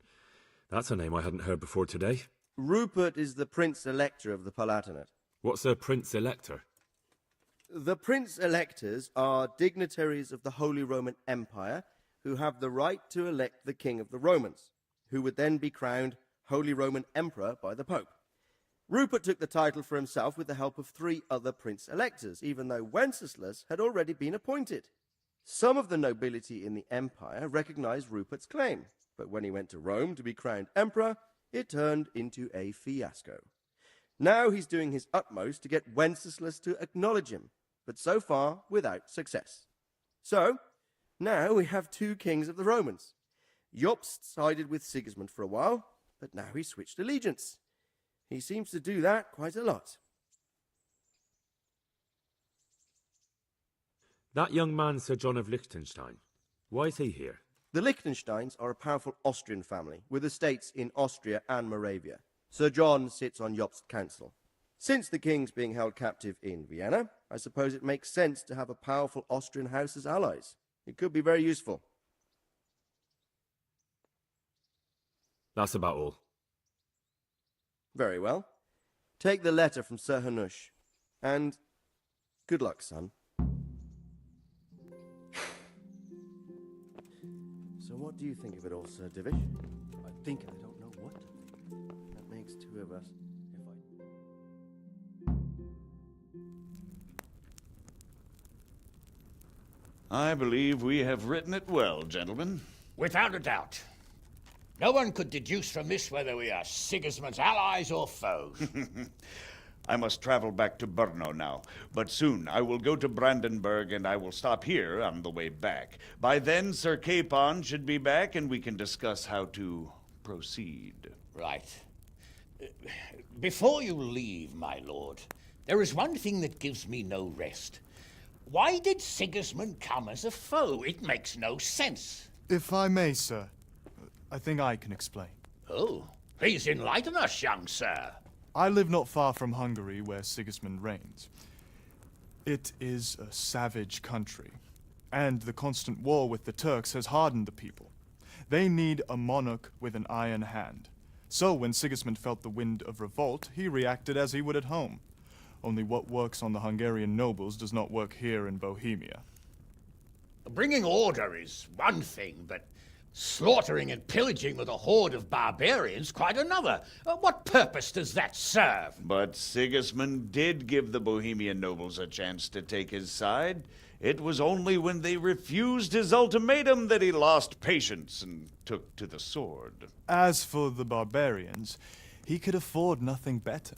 Speaker 13: That's a name I hadn't heard before today.
Speaker 2: Rupert is the Prince-Elector of the Palatinate.
Speaker 13: What's a Prince-Elector?
Speaker 2: The Prince-Electors are dignitaries of the Holy Roman Empire who have the right to elect the King of the Romans, who would then be crowned Holy Roman Emperor by the Pope. Rupert took the title for himself with the help of 3 other Prince-Electors, even though Wenceslas had already been appointed. Some of the nobility in the empire recognized Rupert's claim, but when he went to Rome to be crowned emperor, it turned into a fiasco. Now he's doing his utmost to get Wenceslas to acknowledge him, but so far without success. So, now we have 2 kings of the Romans. Jobst sided with Sigismund for a while, but now he's switched allegiance. He seems to do that quite a lot.
Speaker 13: That young man, Sir John of Liechtenstein. Why is he here?
Speaker 2: The Liechtensteins are a powerful Austrian family with estates in Austria and Moravia. Sir John sits on Jobst's council. Since the king's being held captive in Vienna, I suppose it makes sense to have a powerful Austrian house as allies. It could be very useful.
Speaker 13: That's about all.
Speaker 2: Very well. Take the letter from Sir Hanush. And good luck, son. So what do you think of it all, Sir Divish?
Speaker 5: I think I don't know what to think.
Speaker 2: That makes 2 of us.
Speaker 21: I believe we have written it well, gentlemen.
Speaker 7: Without a doubt. No one could deduce from this whether we are Sigismund's allies or foes.
Speaker 21: I must travel back to Brno now, but soon I will go to Brandenburg and I will stop here on the way back. By then, Sir Capon should be back and we can discuss how to proceed.
Speaker 7: Right. Before you leave, my lord, there is one thing that gives me no rest. Why did Sigismund come as a foe? It makes no sense.
Speaker 3: If I may, sir, I think I can explain.
Speaker 7: Oh, please enlighten us, young sir.
Speaker 3: I live not far from Hungary, where Sigismund reigns. It is a savage country, and the constant war with the Turks has hardened the people. They need a monarch with an iron hand. So when Sigismund felt the wind of revolt, he reacted as he would at home. Only what works on the Hungarian nobles does not work here in Bohemia.
Speaker 7: Bringing order is one thing, but slaughtering and pillaging with a horde of barbarians quite another. What purpose does that serve?
Speaker 21: But Sigismund did give the Bohemian nobles a chance to take his side. It was only when they refused his ultimatum that he lost patience and took to the sword.
Speaker 3: As for the barbarians, He could afford nothing better.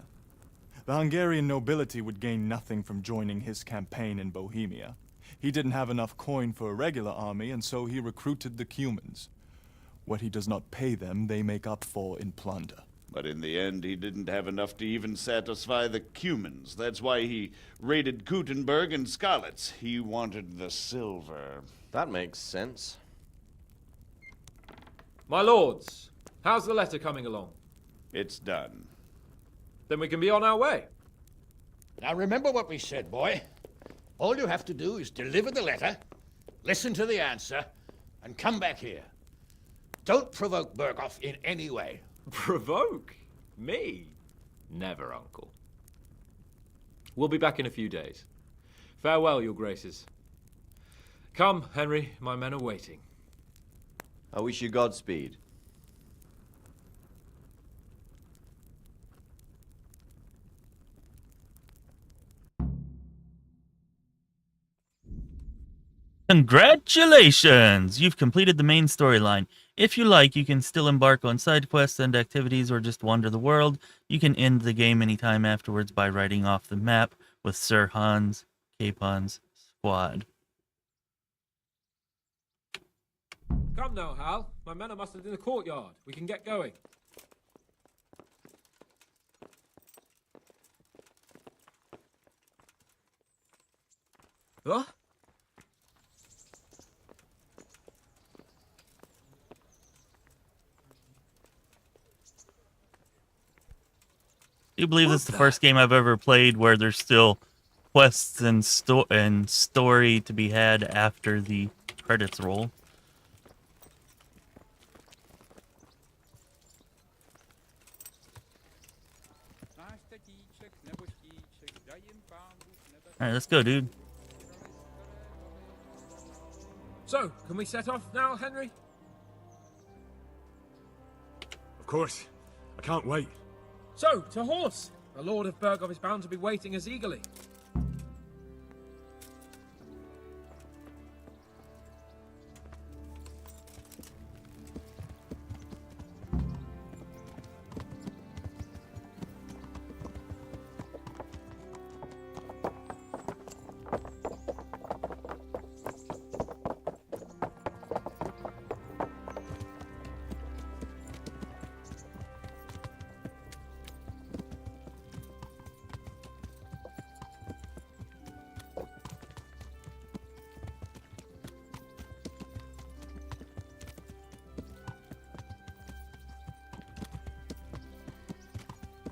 Speaker 3: The Hungarian nobility would gain nothing from joining his campaign in Bohemia. He didn't have enough coin for a regular army, and so he recruited the Cumans. What he does not pay them, they make up for in plunder.
Speaker 21: But in the end, he didn't have enough to even satisfy the Cumans. That's why he raided Gutenberg and Skalitz. He wanted the silver.
Speaker 12: That makes sense.
Speaker 11: My lords, how's the letter coming along?
Speaker 21: It's done.
Speaker 11: Then we can be on our way.
Speaker 7: Now remember what we said, boy. All you have to do is deliver the letter, listen to the answer, and come back here. Don't provoke Berghoff in any way.
Speaker 11: Provoke? Me? Never, Uncle. We'll be back in a few days. Farewell, your graces. Come, Henry, my men are waiting.
Speaker 12: I wish you Godspeed.
Speaker 1: Congratulations! You've completed the main storyline. If you like, you can still embark on side quests and activities or just wander the world. You can end the game anytime afterwards by writing off the map with Sir Hans Capon's squad.
Speaker 11: Come now, Hal. My men are mustered in the courtyard. We can get going. Huh?
Speaker 1: Do you believe this is the first game I've ever played where there's still quests and story to be had after the credits roll? Alright, let's go, dude.
Speaker 11: So, can we set off now, Henry?
Speaker 13: Of course. I can't wait.
Speaker 11: So, to horse! The Lord of Berghoff is bound to be waiting as eagerly.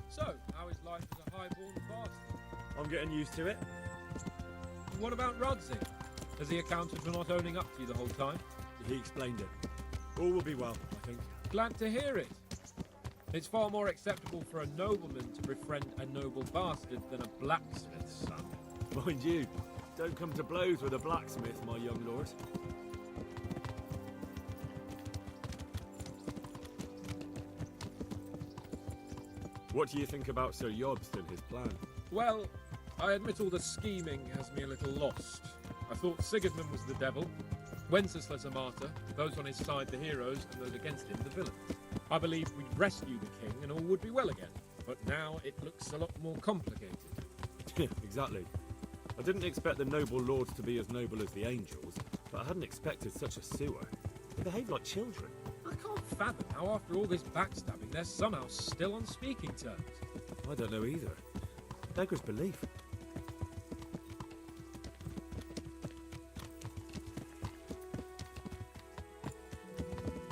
Speaker 11: So, how is life as a highborn bastard?
Speaker 13: I'm getting used to it.
Speaker 11: And what about Rudzig? Has he accounted for not owning up to you the whole time?
Speaker 13: He explained it. All will be well, I think.
Speaker 11: Glad to hear it. It's far more acceptable for a nobleman to befriend a noble bastard than a blacksmith's son.
Speaker 13: Mind you, don't come to blows with a blacksmith, my young lord. What do you think about Sir Jobst and his plan?
Speaker 11: Well, I admit all the scheming has me a little lost. I thought Sigismund was the devil, Wenceslas a martyr, those on his side the heroes, and those against him the villains. I believed we'd rescue the king and all would be well again, but now it looks a lot more complicated.
Speaker 13: Exactly. I didn't expect the noble lords to be as noble as the angels, but I hadn't expected such a sewer. They behave like children.
Speaker 11: I can't fathom how after all this backstabbing they're somehow still on speaking terms.
Speaker 13: I don't know either. Beggars belief.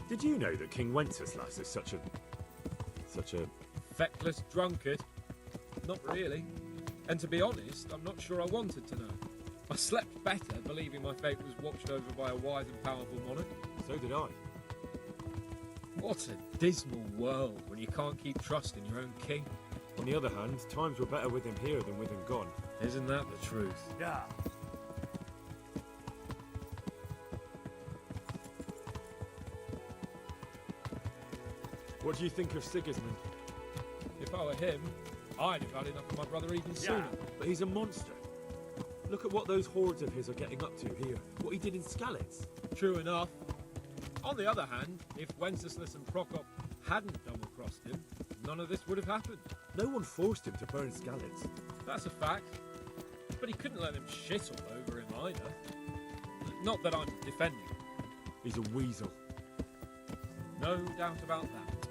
Speaker 13: Did you know that King Wenceslas is such a
Speaker 11: feckless drunkard? Not really. And to be honest, I'm not sure I wanted to know. I slept better believing my fate was watched over by a wise and powerful monarch.
Speaker 13: So did I.
Speaker 11: What a dismal world when you can't keep trust in your own king.
Speaker 13: On the other hand, times were better with him here than with him gone.
Speaker 11: Isn't that the truth?
Speaker 21: Yeah.
Speaker 13: What do you think of Sigismund?
Speaker 11: If I were him, I'd have had enough of my brother even sooner.
Speaker 13: But he's a monster. Look at what those hordes of his are getting up to here. What he did in Skalitz.
Speaker 11: True enough. On the other hand, if Wenceslas and Prokop hadn't double-crossed him, none of this would have happened.
Speaker 13: No one forced him to burn Skalitz.
Speaker 11: That's a fact. But he couldn't let them shit all over him either. Not that I'm defending him.
Speaker 13: He's a weasel.
Speaker 11: No doubt about that.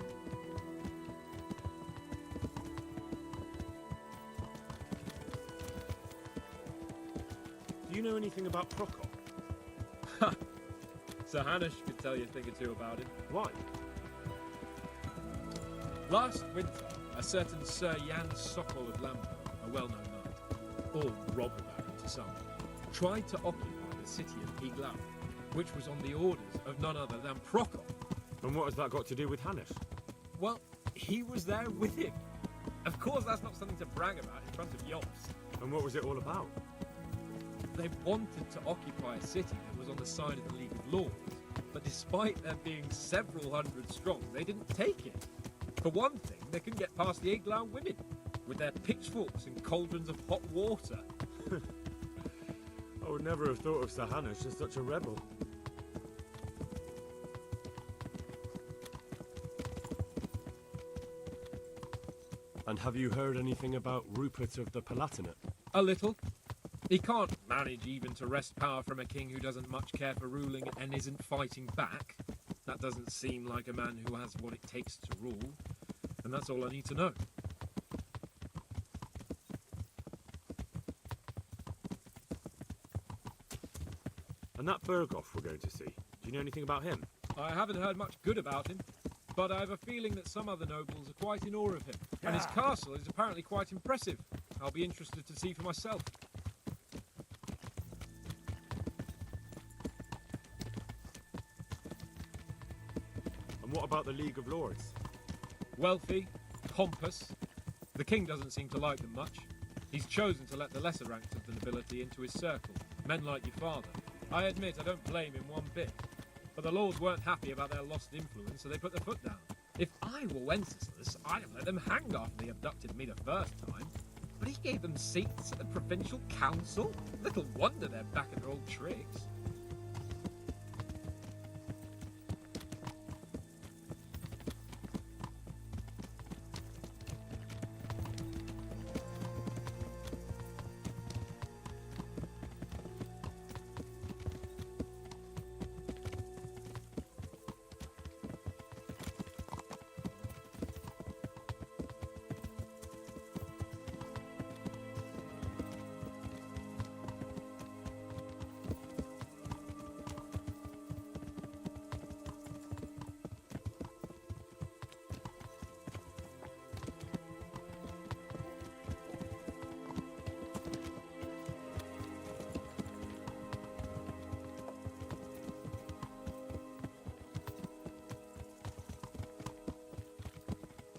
Speaker 13: Do you know anything about Prokop?
Speaker 11: Sir Hanush could tell you a thing or two about him.
Speaker 13: Why?
Speaker 11: Last winter, a certain Sir Jan Sokol of Lamberg, a well-known knight, or robber baron to some, tried to occupy the city of Iglau, which was on the orders of none other than Prokop.
Speaker 13: And what has that got to do with Hanush?
Speaker 11: Well, he was there with him. Of course, that's not something to brag about in front of Yops.
Speaker 13: And what was it all about?
Speaker 11: They wanted to occupy a city that was on the side of the League of Lords, but despite there being several hundred strong, they didn't take it. For one thing, they couldn't get past the Iglau women, with their pitchforks and cauldrons of hot water.
Speaker 13: I would never have thought of Sir Hanush as such a rebel. And have you heard anything about Rupert of the Palatinate?
Speaker 11: A little. He can't manage even to wrest power from a king who doesn't much care for ruling and isn't fighting back. That doesn't seem like a man who has what it takes to rule. And that's all I need to know.
Speaker 13: And that Bergoff we're going to see, do you know anything about him?
Speaker 11: I haven't heard much good about him, but I have a feeling that some other nobles are quite in awe of him. And his castle is apparently quite impressive. I'll be interested to see for myself.
Speaker 13: And what about the League of Lords?
Speaker 11: Wealthy, pompous. The king doesn't seem to like them much. He's chosen to let the lesser ranks of the nobility into his circle, men like your father. I admit I don't blame him one bit. But the lords weren't happy about their lost influence, so they put their foot down. If I were Wenceslas, I'd have let them hang after they abducted me the first time. But he gave them seats at the provincial council? Little wonder they're back at their old tricks.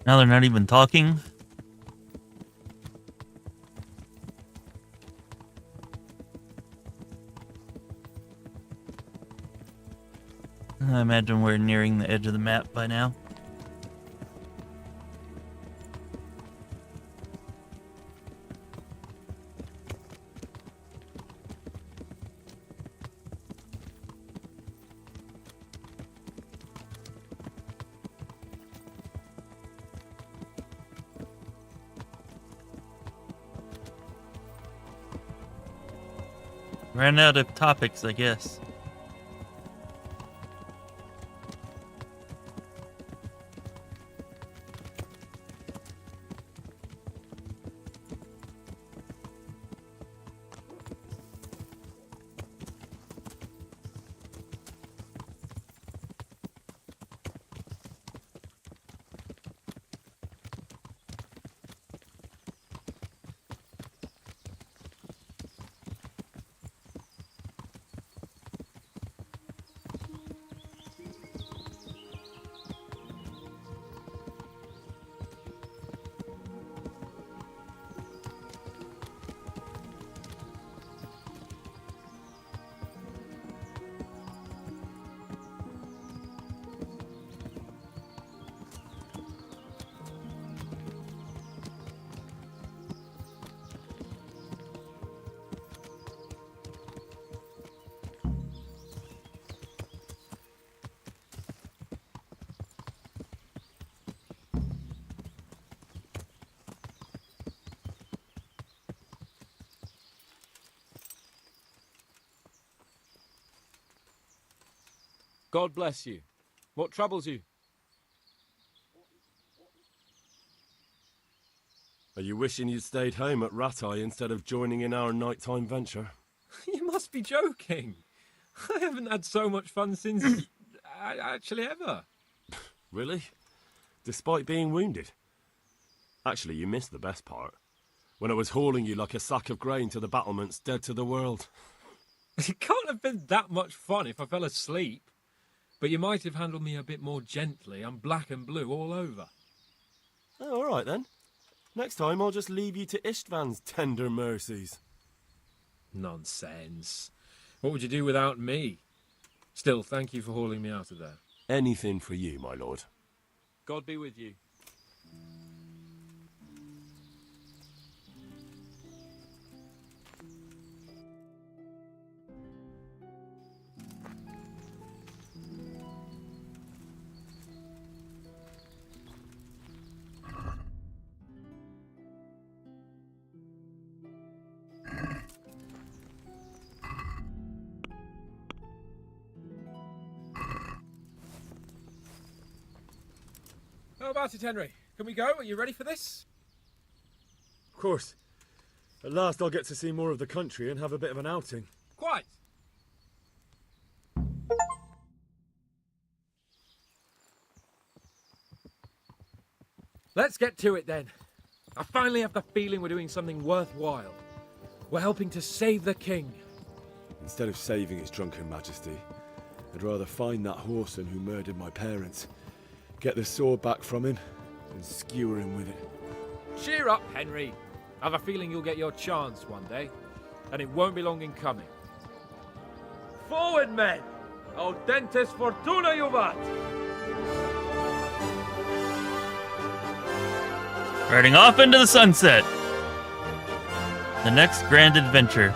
Speaker 1: Now they're not even talking. I imagine we're nearing the edge of the map by now. Ran out of topics, I guess.
Speaker 13: God bless you. What troubles you?
Speaker 14: Are you wishing you'd stayed home at Rattay instead of joining in our nighttime venture?
Speaker 13: You must be joking. I haven't had so much fun since... actually ever.
Speaker 14: Really? Despite being wounded? Actually, you missed the best part. When I was hauling you like a sack of grain to the battlements, dead to the world.
Speaker 13: It can't have been that much fun if I fell asleep. But you might have handled me a bit more gently. I'm black and blue all over.
Speaker 14: Oh, all right then. Next time I'll just leave you to Istvan's tender mercies.
Speaker 13: Nonsense. What would you do without me? Still, thank you for hauling me out of there.
Speaker 14: Anything for you, my lord.
Speaker 13: God be with you. How about it, Henry? Can we go? Are you ready for this?
Speaker 14: Of course. At last I'll get to see more of the country and have a bit of an outing.
Speaker 13: Quite. Let's get to it then. I finally have the feeling we're doing something worthwhile. We're helping to save the king.
Speaker 8: Instead of saving his drunken majesty, I'd rather find that whoreson who murdered my parents, get the sword back from him, and skewer him with it.
Speaker 13: Cheer up, Henry. I have a feeling you'll get your chance one day, and it won't be long in coming. Forward, men! Audentes fortuna juvat!
Speaker 1: Riding off into the sunset. The next grand adventure.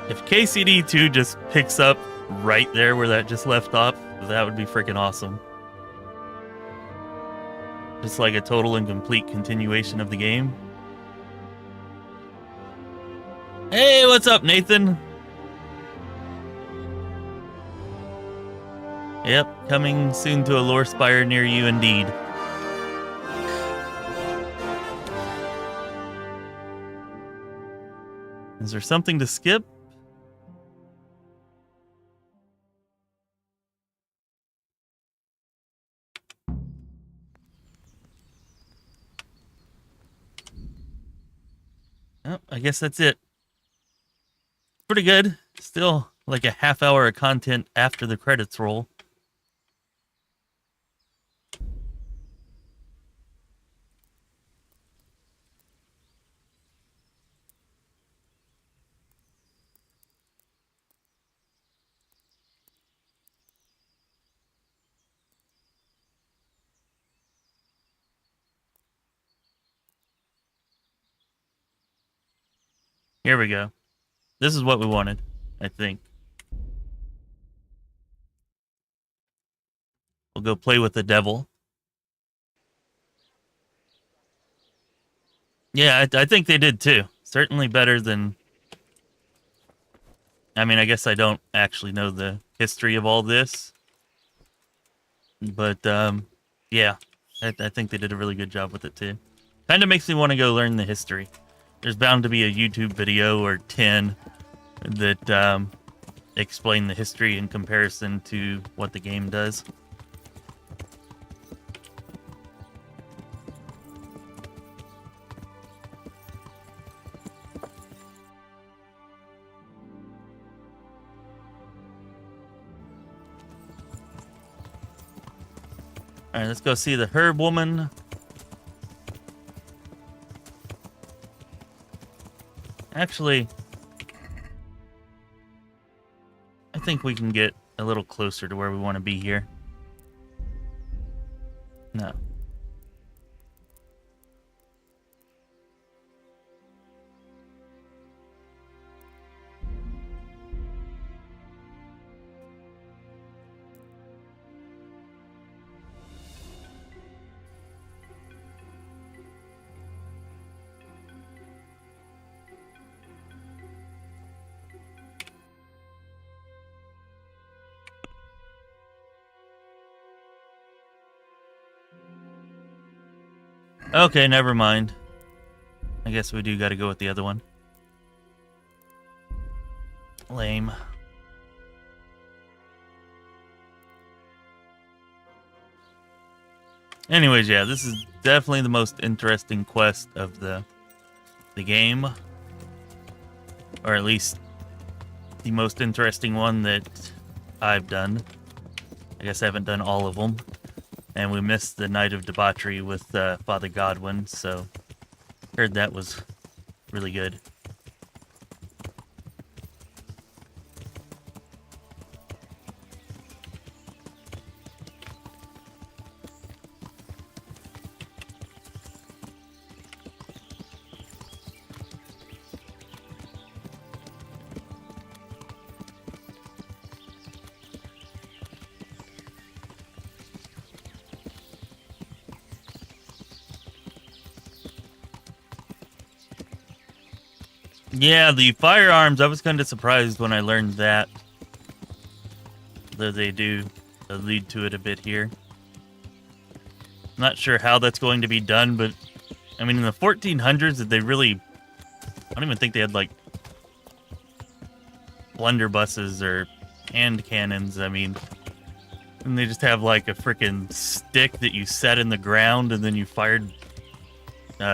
Speaker 1: If KCD2 just picks up right there where that just left off, that would be freaking awesome. Just like a total and complete continuation of the game. Hey, what's up, Nathan? Yep, coming soon to a Lorespire near you indeed. Is there something to skip? Oh, I guess that's it. Pretty good. Still like a half hour of content after the credits roll. Here we go. This is what we wanted, I think. We'll go play with the devil. Yeah, I think they did too. Certainly better than... I mean, I guess I don't actually know the history of all this. But, yeah. I think they did a really good job with it too. Kind of makes me want to go learn the history. There's bound to be a YouTube video or 10 that explain the history in comparison to what the game does. Alright, let's go see the herb woman. Actually, I think we can get a little closer to where we want to be here. No. Okay, never mind. I guess we do got to go with the other one. Lame. Anyways, yeah, this is definitely the most interesting quest of the game. Or at least the most interesting one that I've done. I guess I haven't done all of them. And we missed the Night of Debauchery with Father Godwin, so heard that was really good. Yeah, the firearms, I was kind of surprised when I learned that. Though they do allude to it a bit here. Not sure how that's going to be done, but I mean, in the 1400s, did they really... I don't even think they had, like, blunderbusses or hand cannons. I mean, and they just have, like, a freaking stick that you set in the ground, and then you fired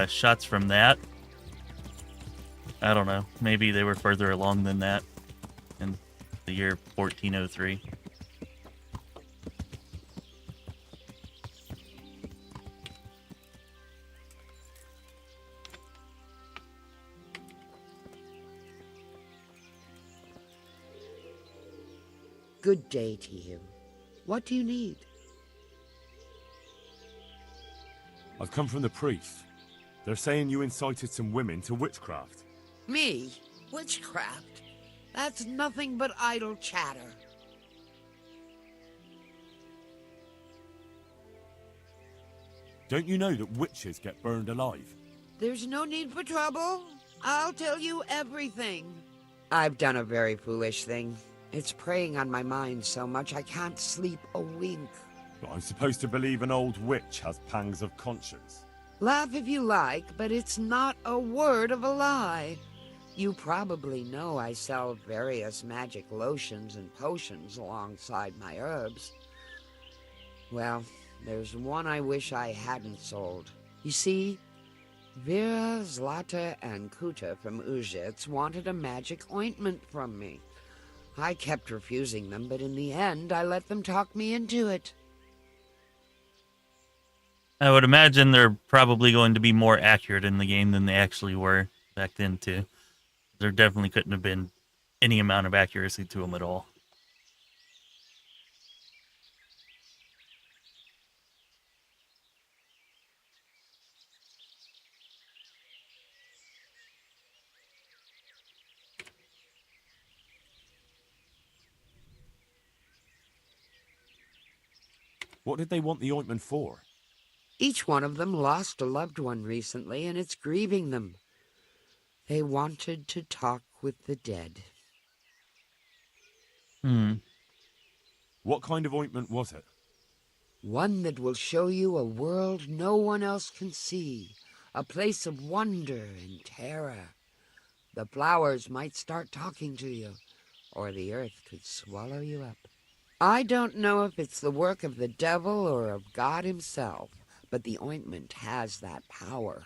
Speaker 1: shots from that. I don't know. Maybe they were further along than that in the year 1403.
Speaker 9: Good day to you. What do you need?
Speaker 14: I've come from the priest. They're saying you incited some women to witchcraft.
Speaker 9: Me? Witchcraft? That's nothing but idle chatter.
Speaker 14: Don't you know that witches get burned alive?
Speaker 9: There's no need for trouble. I'll tell you everything. I've done a very foolish thing. It's preying on my mind so much I can't sleep a wink.
Speaker 14: I'm supposed to believe an old witch has pangs of conscience.
Speaker 9: Laugh if you like, but it's not a word of a lie. You probably know I sell various magic lotions and potions alongside my herbs. Well, there's one I wish I hadn't sold. You see, Vera, Zlata, and Kuta from Uzhitz wanted a magic ointment from me. I kept refusing them, but in the end, I let them talk me into it.
Speaker 1: I would imagine they're probably going to be more accurate in the game than they actually were back then, too. There definitely couldn't have been any amount of accuracy to them at all.
Speaker 14: What did they want the ointment for?
Speaker 9: Each one of them lost a loved one recently, and it's grieving them. They wanted to talk with the dead.
Speaker 14: What kind of ointment was it?
Speaker 9: One that will show you a world no one else can see. A place of wonder and terror. The flowers might start talking to you, or the earth could swallow you up. I don't know if it's the work of the devil or of God himself, but the ointment has that power.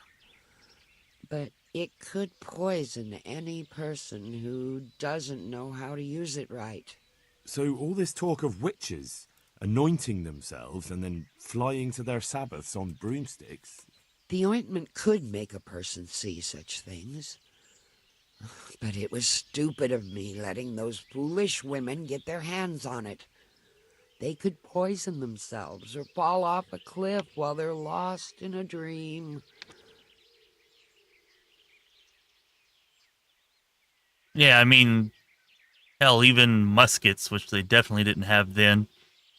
Speaker 9: But it could poison any person who doesn't know how to use it right.
Speaker 14: So all this talk of witches anointing themselves and then flying to their sabbaths on broomsticks...
Speaker 9: The ointment could make a person see such things. But it was stupid of me letting those foolish women get their hands on it. They could poison themselves or fall off a cliff while they're lost in a dream.
Speaker 1: Yeah, I mean, hell, even muskets, which they definitely didn't have then,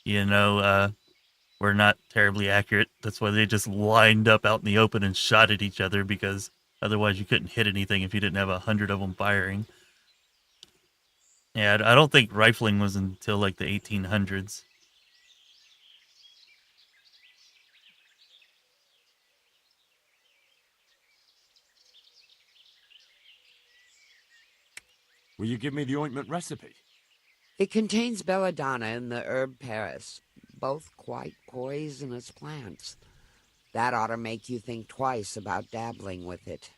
Speaker 1: were not terribly accurate. That's why they just lined up out in the open and shot at each other, because otherwise you couldn't hit anything if you didn't have 100 of them firing. Yeah, I don't think rifling was until like the 1800s.
Speaker 14: Will you give me the ointment recipe?
Speaker 9: It contains belladonna and the herb Paris, both quite poisonous plants. That ought to make you think twice about dabbling with it.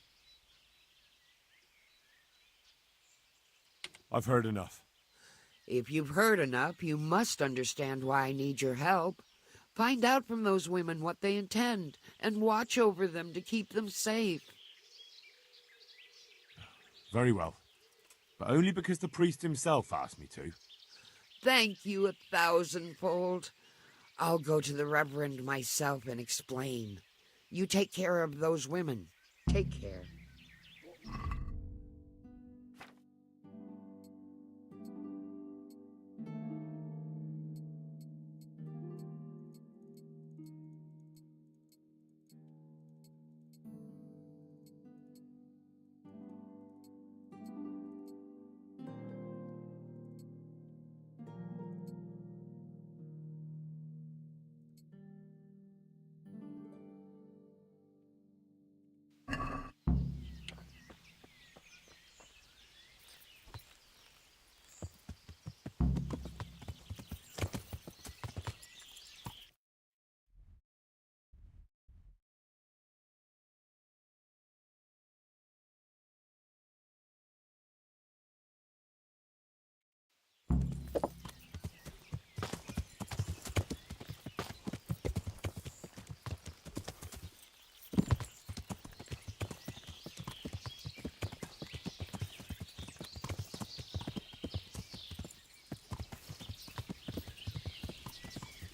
Speaker 14: I've heard enough.
Speaker 9: If you've heard enough, you must understand why I need your help. Find out from those women what they intend, and watch over them to keep them safe.
Speaker 14: Very well. But only because the priest himself asked me to.
Speaker 9: Thank you 1,000-fold. I'll go to the Reverend myself and explain. You take care of those women. Take care.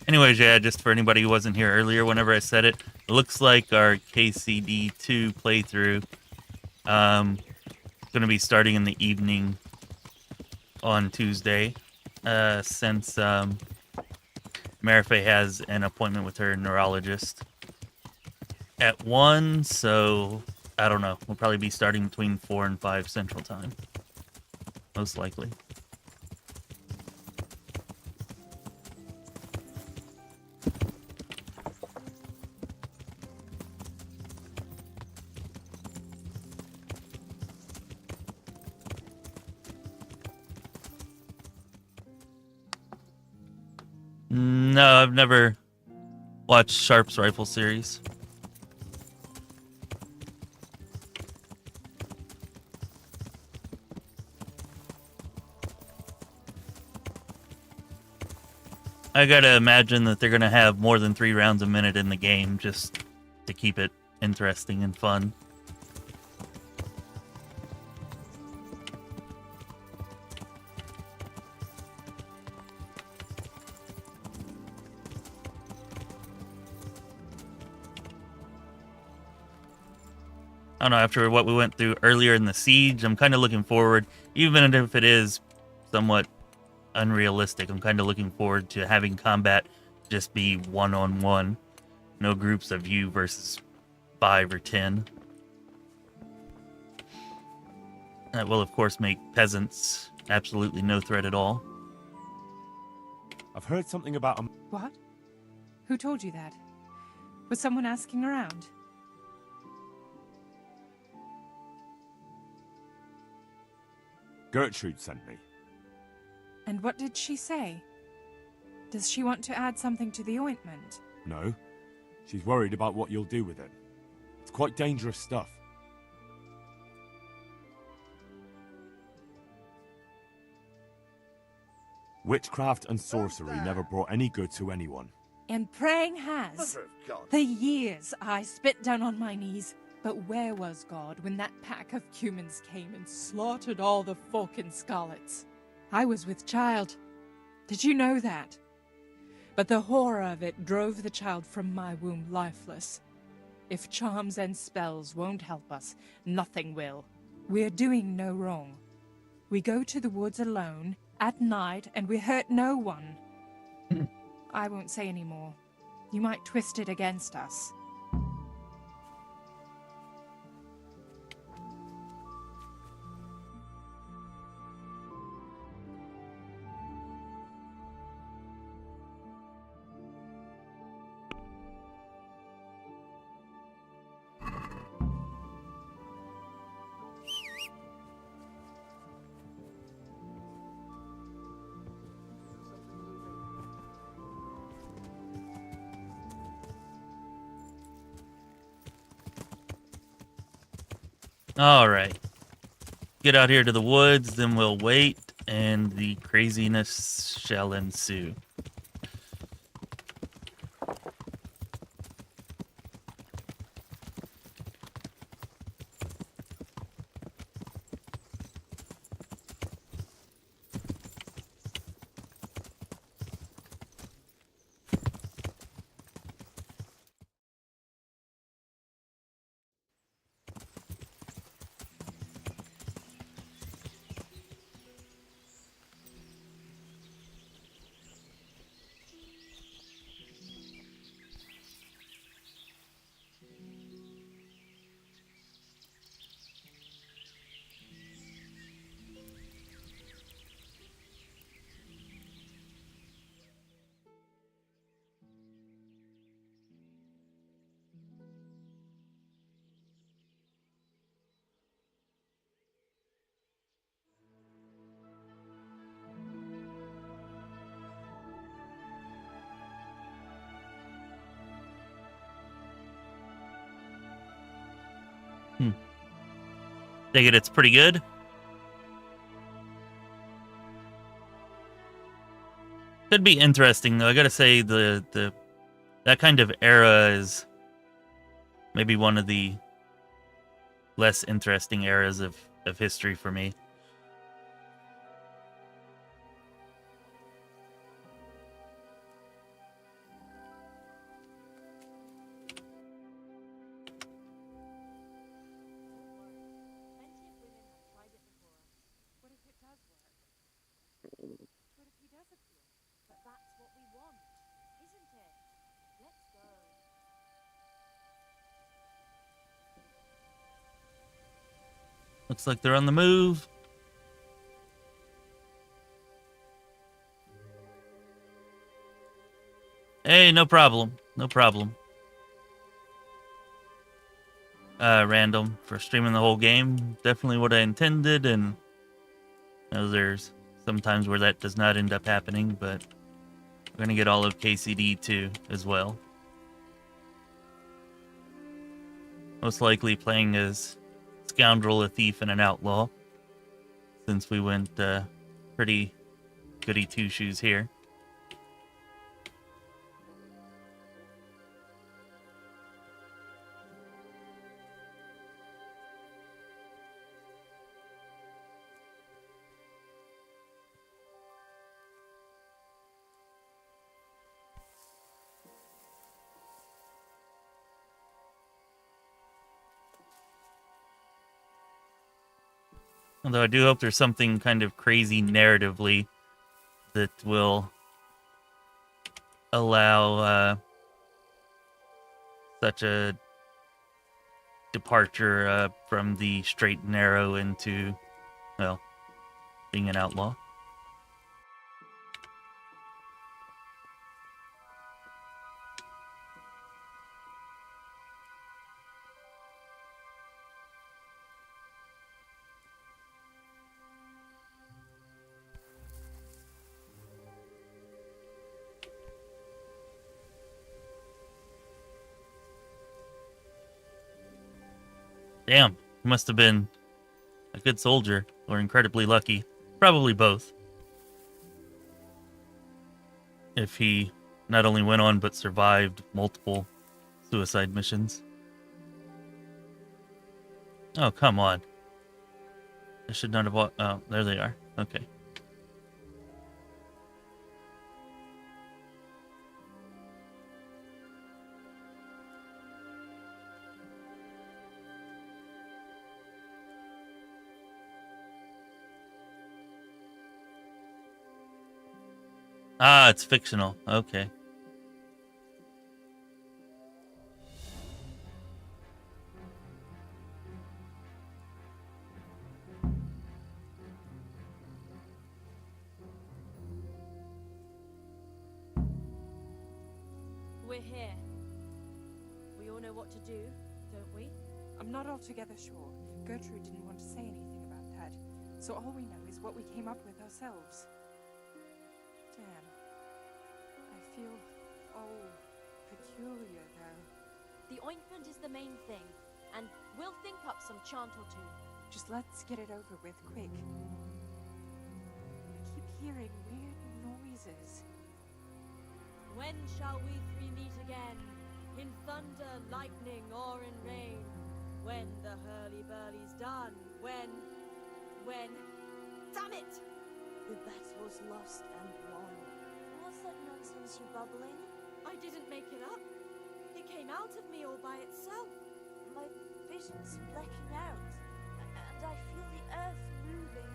Speaker 1: Anyways, yeah, just for anybody who wasn't here earlier, whenever I said it, it looks like our KCD2 playthrough going to be starting in the evening on Tuesday, since Marife has an appointment with her neurologist at 1, so I don't know. We'll probably be starting between 4 and 5 Central Time, most likely. No, I've never watched Sharp's Rifle series. I gotta imagine that they're gonna have more than 3 rounds a minute in the game just to keep it interesting and fun. I don't know, after what we went through earlier in the siege, I'm kind of looking forward, even if it is somewhat unrealistic, I'm kind of looking forward to having combat just be one-on-one. No groups of you versus 5 or 10. That will, of course, make peasants absolutely no threat at all.
Speaker 14: I've heard something about a...
Speaker 4: What? Who told you that? Was someone asking around?
Speaker 14: Gertrude sent me.
Speaker 4: And what did she say? Does she want to add something to the ointment?
Speaker 14: No. She's worried about what you'll do with it. It's quite dangerous stuff. Witchcraft and sorcery never brought any good to anyone.
Speaker 4: And praying has. For years I spit down on my knees. But where was God when that pack of humans came and slaughtered all the folk in Scarlets? I was with child. Did you know that? But the horror of it drove the child from my womb lifeless. If charms and spells won't help us, nothing will. We're doing no wrong. We go to the woods alone, at night, and we hurt no one. I won't say any more. You might twist it against us.
Speaker 1: Alright. Get out here to the woods, then we'll wait, and the craziness shall ensue. Take it it's pretty good. Could be interesting though. I gotta say that kind of era is maybe one of the less interesting eras of history for me. Looks like they're on the move. Hey, no problem. No problem. Random for streaming the whole game. Definitely what I intended, and you know, there's sometimes where that does not end up happening, but we're gonna get all of KCD too as well. Most likely playing as Scoundrel, a Thief, and an Outlaw, since we went pretty goody two-shoes here. Although I do hope there's something kind of crazy narratively that will allow such a departure from the straight and narrow into, well, being an outlaw. Damn, he must have been a good soldier or incredibly lucky. Probably both. If he not only went on but survived multiple suicide missions. Oh, come on. I should not have walked. Oh, there they are. Okay. Ah, it's fictional. Okay.
Speaker 15: We're here. We all know what to do, don't we?
Speaker 4: I'm not altogether sure. Gertrude didn't want to say anything about that, so all we know is what we came up with ourselves. Damn. I feel all peculiar, though.
Speaker 15: The ointment is the main thing, and We'll think up some chant or two.
Speaker 4: Just let's get it over with, quick. I keep hearing weird noises.
Speaker 15: When shall we three meet again? In thunder, lightning, or in rain? When the hurly-burly's done? When? Damn it!
Speaker 19: The battle's lost and won. What's that nonsense you're bubbling?
Speaker 15: I didn't make it up. It came out of me all by itself.
Speaker 19: My vision's blacking out, and I feel the earth moving.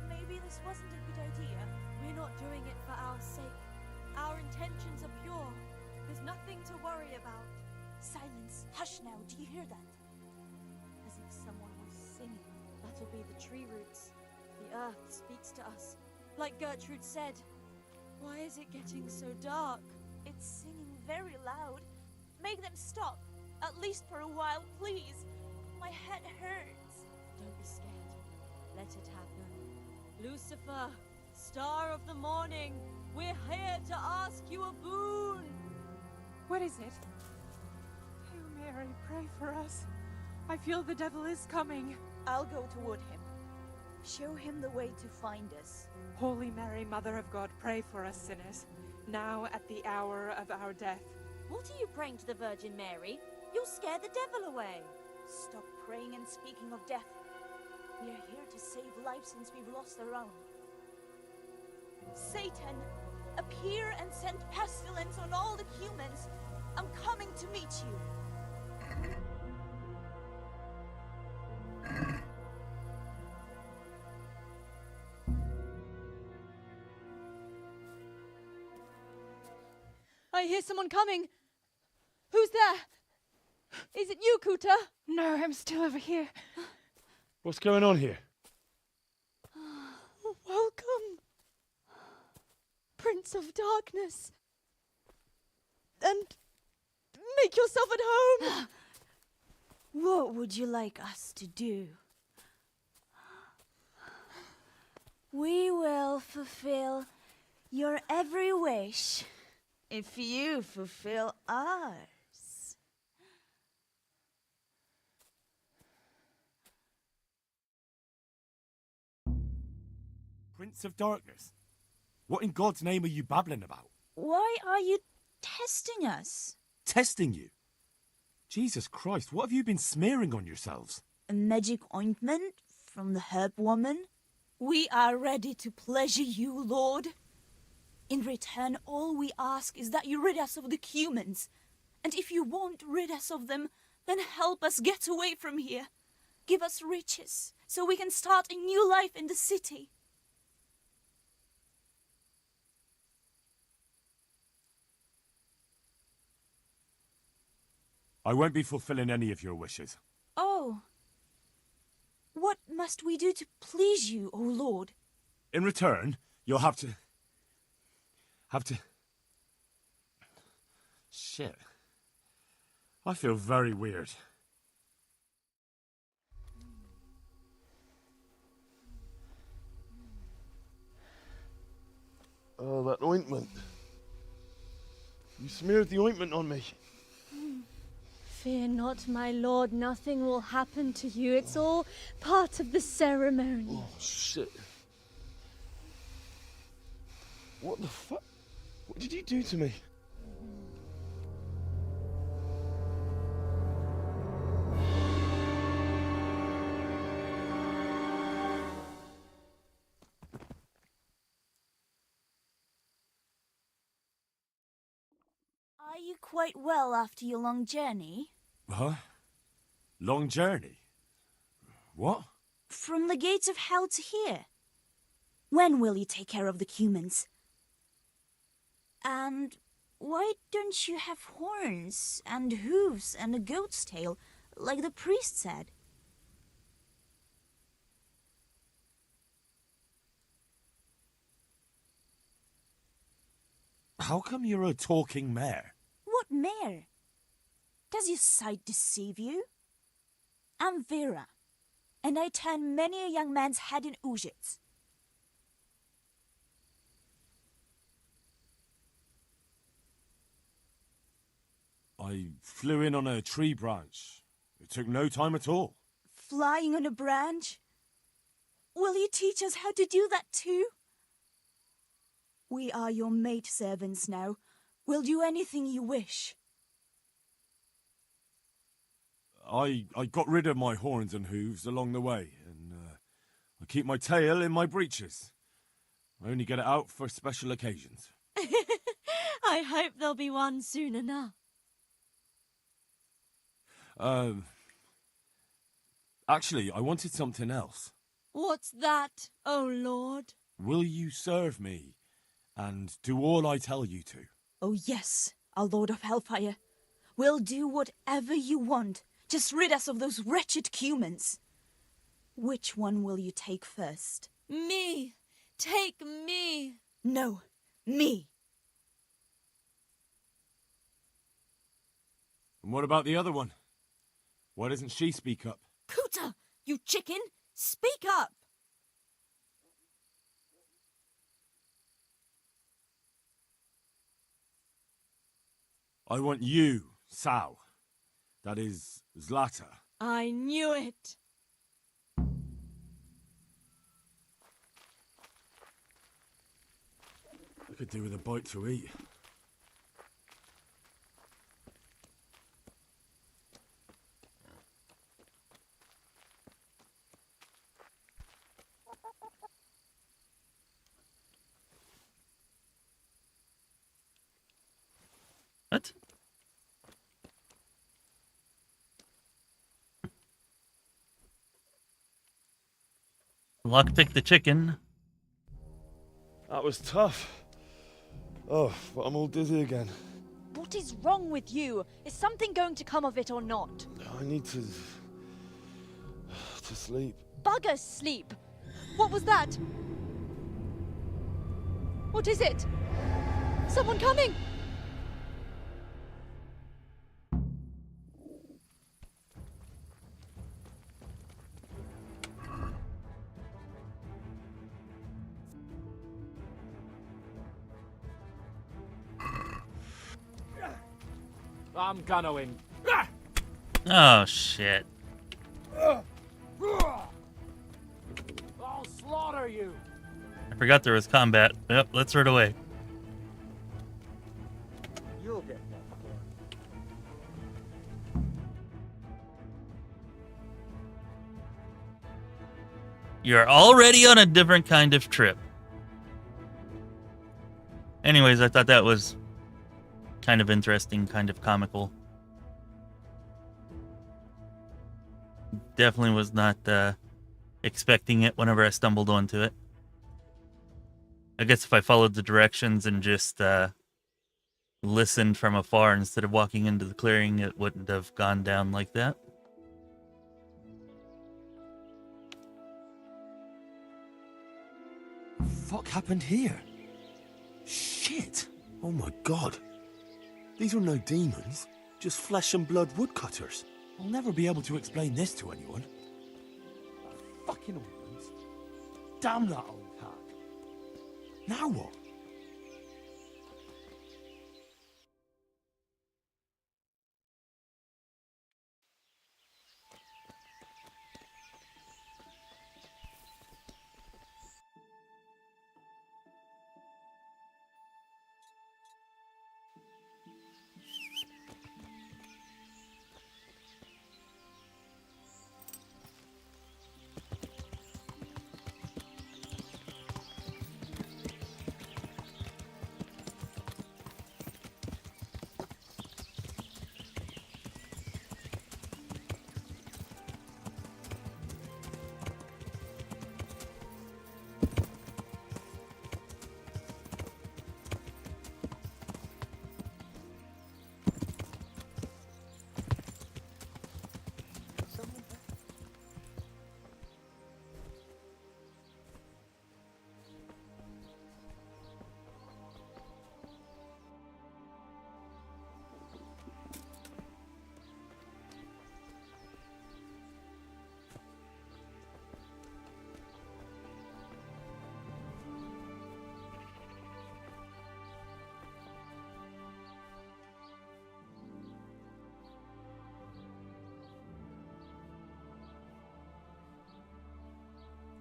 Speaker 19: Maybe this wasn't a good idea.
Speaker 15: We're not doing it for our sake. Our intentions are pure. There's nothing to worry about.
Speaker 19: Silence. Hush now. Do you hear that? As if someone was singing.
Speaker 15: That'll be the tree roots. The earth speaks to us. Like Gertrude said. Why is it getting so dark?
Speaker 19: It's singing very loud. Make them stop. At least for a while, please. My head hurts.
Speaker 15: Don't be scared. Let it happen. Lucifer, star of the morning, we're here to ask you a boon.
Speaker 4: What is it? Hail Mary, pray for us. I feel the devil is coming.
Speaker 19: I'll go toward him. Show him the way to find us.
Speaker 4: Holy Mary, Mother of God, pray for us sinners, now at the hour of our death.
Speaker 15: What are you praying to the Virgin Mary? You'll scare the devil away.
Speaker 19: Stop praying and speaking of death. We are here to save lives since we've lost our own. Satan, appear and send pestilence on all the humans. I'm coming to meet you.
Speaker 15: I hear someone coming. Who's there? Is it you, Kuta?
Speaker 4: No, I'm still over here.
Speaker 8: What's going on here?
Speaker 15: Welcome, Prince of Darkness. And make yourself at home.
Speaker 19: What would you like us to do? We will fulfill your every wish if you fulfill ours.
Speaker 13: Prince of Darkness? What in God's name are you babbling about?
Speaker 19: Why are you testing us?
Speaker 13: Testing you? Jesus Christ, what have you been smearing on yourselves?
Speaker 19: A magic ointment from the herb woman? We are ready to pleasure you, Lord. In return, all we ask is that you rid us of the humans. And if you won't rid us of them, then help us get away from here. Give us riches, so we can start a new life in the city.
Speaker 13: I won't be fulfilling any of your wishes.
Speaker 19: Oh. What must we do to please you, O Lord?
Speaker 13: In return, you'll have to... Shit. I feel very weird.
Speaker 8: Oh, that ointment. You smeared the ointment on me.
Speaker 15: Fear not, my lord. Nothing will happen to you. It's all part of the ceremony.
Speaker 8: Oh, shit. What the fuck? What did you do to me?
Speaker 19: Are you quite well after your long journey?
Speaker 13: Huh? Long journey? What?
Speaker 19: From the gates of hell to here. When will you take care of the humans? And why don't you have horns and hooves and a goat's tail, like the priest said?
Speaker 13: How come you're a talking mare?
Speaker 19: What mare? Does your sight deceive you? I'm Vera, and I turn many a young man's head in Uzhitz.
Speaker 13: I flew in on a tree branch
Speaker 14: took no time at all.
Speaker 19: Flying on a branch? Will you teach us how to do that too? We are your maid servants now. We'll do anything you wish.
Speaker 14: I got rid of my horns and hooves along the way, and I keep my tail in my breeches. I only get it out for special occasions.
Speaker 15: I hope there'll be one soon enough.
Speaker 14: Actually, I wanted something else.
Speaker 15: What's that, oh Lord?
Speaker 14: Will you serve me and do all I tell you to?
Speaker 19: Oh yes, our Lord of Hellfire. We'll do whatever you want. Just rid us of those wretched humans. Which one will you take first?
Speaker 15: Me! Take me!
Speaker 19: No, me.
Speaker 14: And what about the other one? Why doesn't she speak up?
Speaker 15: Cooter, you chicken! Speak up!
Speaker 14: I want you, Sal. That is, Zlata.
Speaker 15: I knew it!
Speaker 14: I could do with a bite to eat.
Speaker 1: What? Lockpick the chicken.
Speaker 8: That was tough. Oh, but I'm all dizzy again.
Speaker 10: What is wrong with you? Is something going to come of it or not?
Speaker 8: I need to sleep.
Speaker 10: Bugger sleep! What was that? What is it? Someone coming!
Speaker 11: I'm gunning.
Speaker 1: Oh, shit.
Speaker 11: I'll slaughter you.
Speaker 1: I forgot there was combat. Yep, let's run away.
Speaker 11: You'll get that.
Speaker 1: You're already on a different kind of trip. Anyways, I thought that was kind of interesting, kind of comical. Definitely was not expecting it whenever I stumbled onto it. I guess if I followed the directions and just listened from afar instead of walking into the clearing, it wouldn't have gone down like that.
Speaker 14: Fuck happened here? Shit! Oh my god. These are no demons, just flesh and blood woodcutters. I'll never be able to explain this to anyone. Fucking orphans. Damn that old hack. Now what?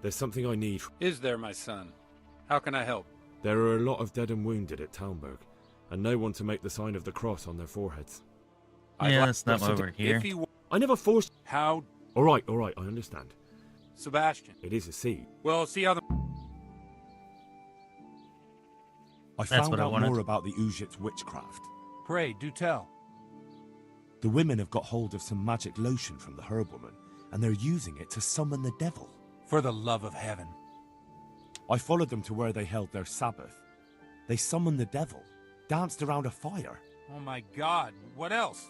Speaker 13: There's something I need.
Speaker 20: Is there, my son? How can I help?
Speaker 13: There are a lot of dead and wounded at Talmberg, and no one to make the sign of the cross on their foreheads.
Speaker 1: Yeah, that's not why we're here.
Speaker 13: I never forced...
Speaker 20: How?
Speaker 13: All right, I understand.
Speaker 20: Sebastian.
Speaker 13: It is a seed.
Speaker 20: Well, see how the...
Speaker 14: I found out more about the Ujit's witchcraft.
Speaker 20: Pray, do tell.
Speaker 14: The women have got hold of some magic lotion from the herb woman, and they're using it to summon the devil.
Speaker 20: For the love of heaven.
Speaker 14: I followed them to where they held their Sabbath. They summoned the devil, danced around a fire.
Speaker 20: Oh my God, what else?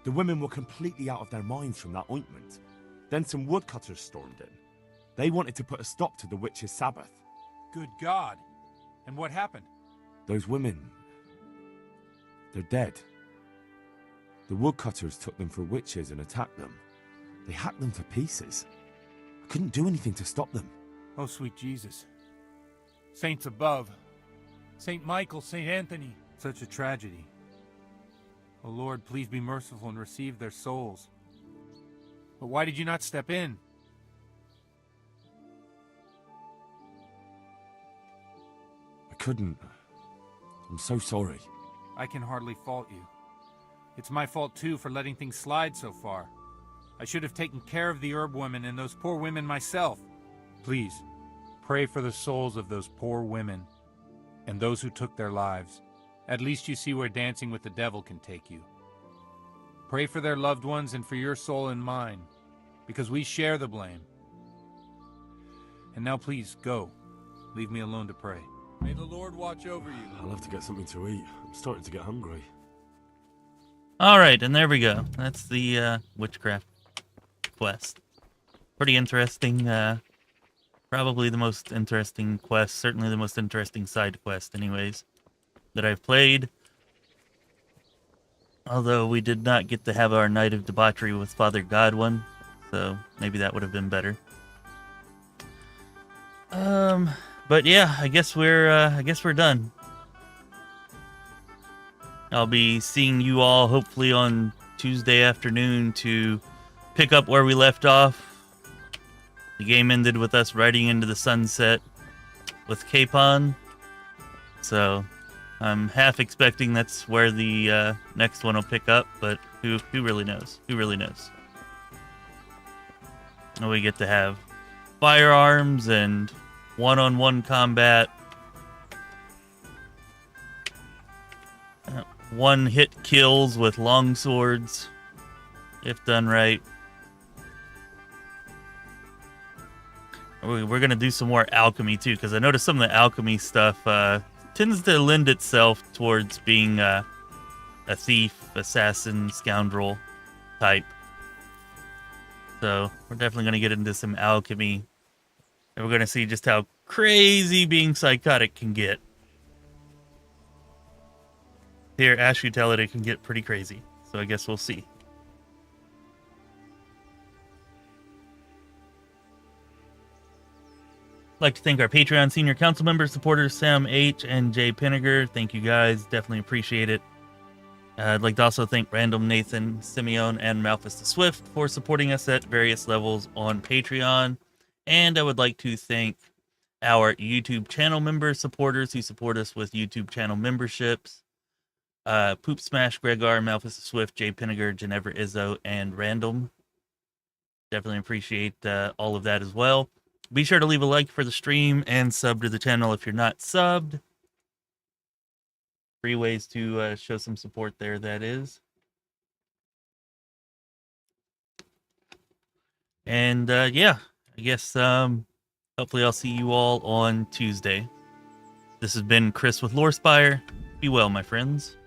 Speaker 14: The women were completely out of their minds from that ointment. Then some woodcutters stormed in. They wanted to put a stop to the witch's Sabbath.
Speaker 20: Good God. And what happened?
Speaker 14: Those women... they're dead. The woodcutters took them for witches and attacked them. They hacked them to pieces. I couldn't do anything to stop them.
Speaker 20: Oh, sweet Jesus. Saints above. Saint Michael, Saint Anthony. Such a tragedy. Oh, Lord, please be merciful and receive their souls. But why did you not step in?
Speaker 14: I couldn't. I'm so sorry.
Speaker 20: I can hardly fault you. It's my fault, too, for letting things slide so far. I should have taken care of the herb woman and those poor women myself. Please, pray for the souls of those poor women and those who took their lives. At least you see where dancing with the devil can take you. Pray for their loved ones and for your soul and mine, because we share the blame. And now please, go. Leave me alone to pray. May the Lord watch over you.
Speaker 13: I'll have to get something to eat. I'm starting to get hungry.
Speaker 1: All right, and there we go. That's the witchcraft quest. Pretty interesting. Probably the most interesting quest. Certainly the most interesting side quest, anyways, that I've played. Although we did not get to have our night of debauchery with Father Godwin, so maybe that would have been better. But yeah, I guess we're done. I'll be seeing you all hopefully on Tuesday afternoon to pick up where we left off. The game ended with us riding into the sunset with Capon. So I'm half expecting that's where the next one will pick up, but who really knows? Who really knows? And we get to have firearms and one-on-one combat. One-hit kills with long swords, if done right. We're going to do some more alchemy, too, because I noticed some of the alchemy stuff tends to lend itself towards being a thief, assassin, scoundrel type. So we're definitely going to get into some alchemy. And we're going to see just how crazy being psychotic can get. Here, Ash, you tell it can get pretty crazy. So I guess we'll see. I'd like to thank our Patreon senior council members, supporters, Sam H. and jpinnegar. Thank you guys. Definitely appreciate it. I'd like to also thank Random Nathan, Simeon, and Malfus the Swift for supporting us at various levels on Patreon. And I would like to thank our YouTube channel members, supporters who support us with YouTube channel memberships. poopSMASH, Gregor, Malfus the Swift, jpinnegar, Genevra Izzo, and Random. Definitely appreciate all of that as well. Be sure to leave a like for the stream and sub to the channel if you're not subbed. 3 ways to show some support there, that is. And yeah, I guess hopefully I'll see you all on Tuesday. This has been Chris with Lorespire. Be well, my friends.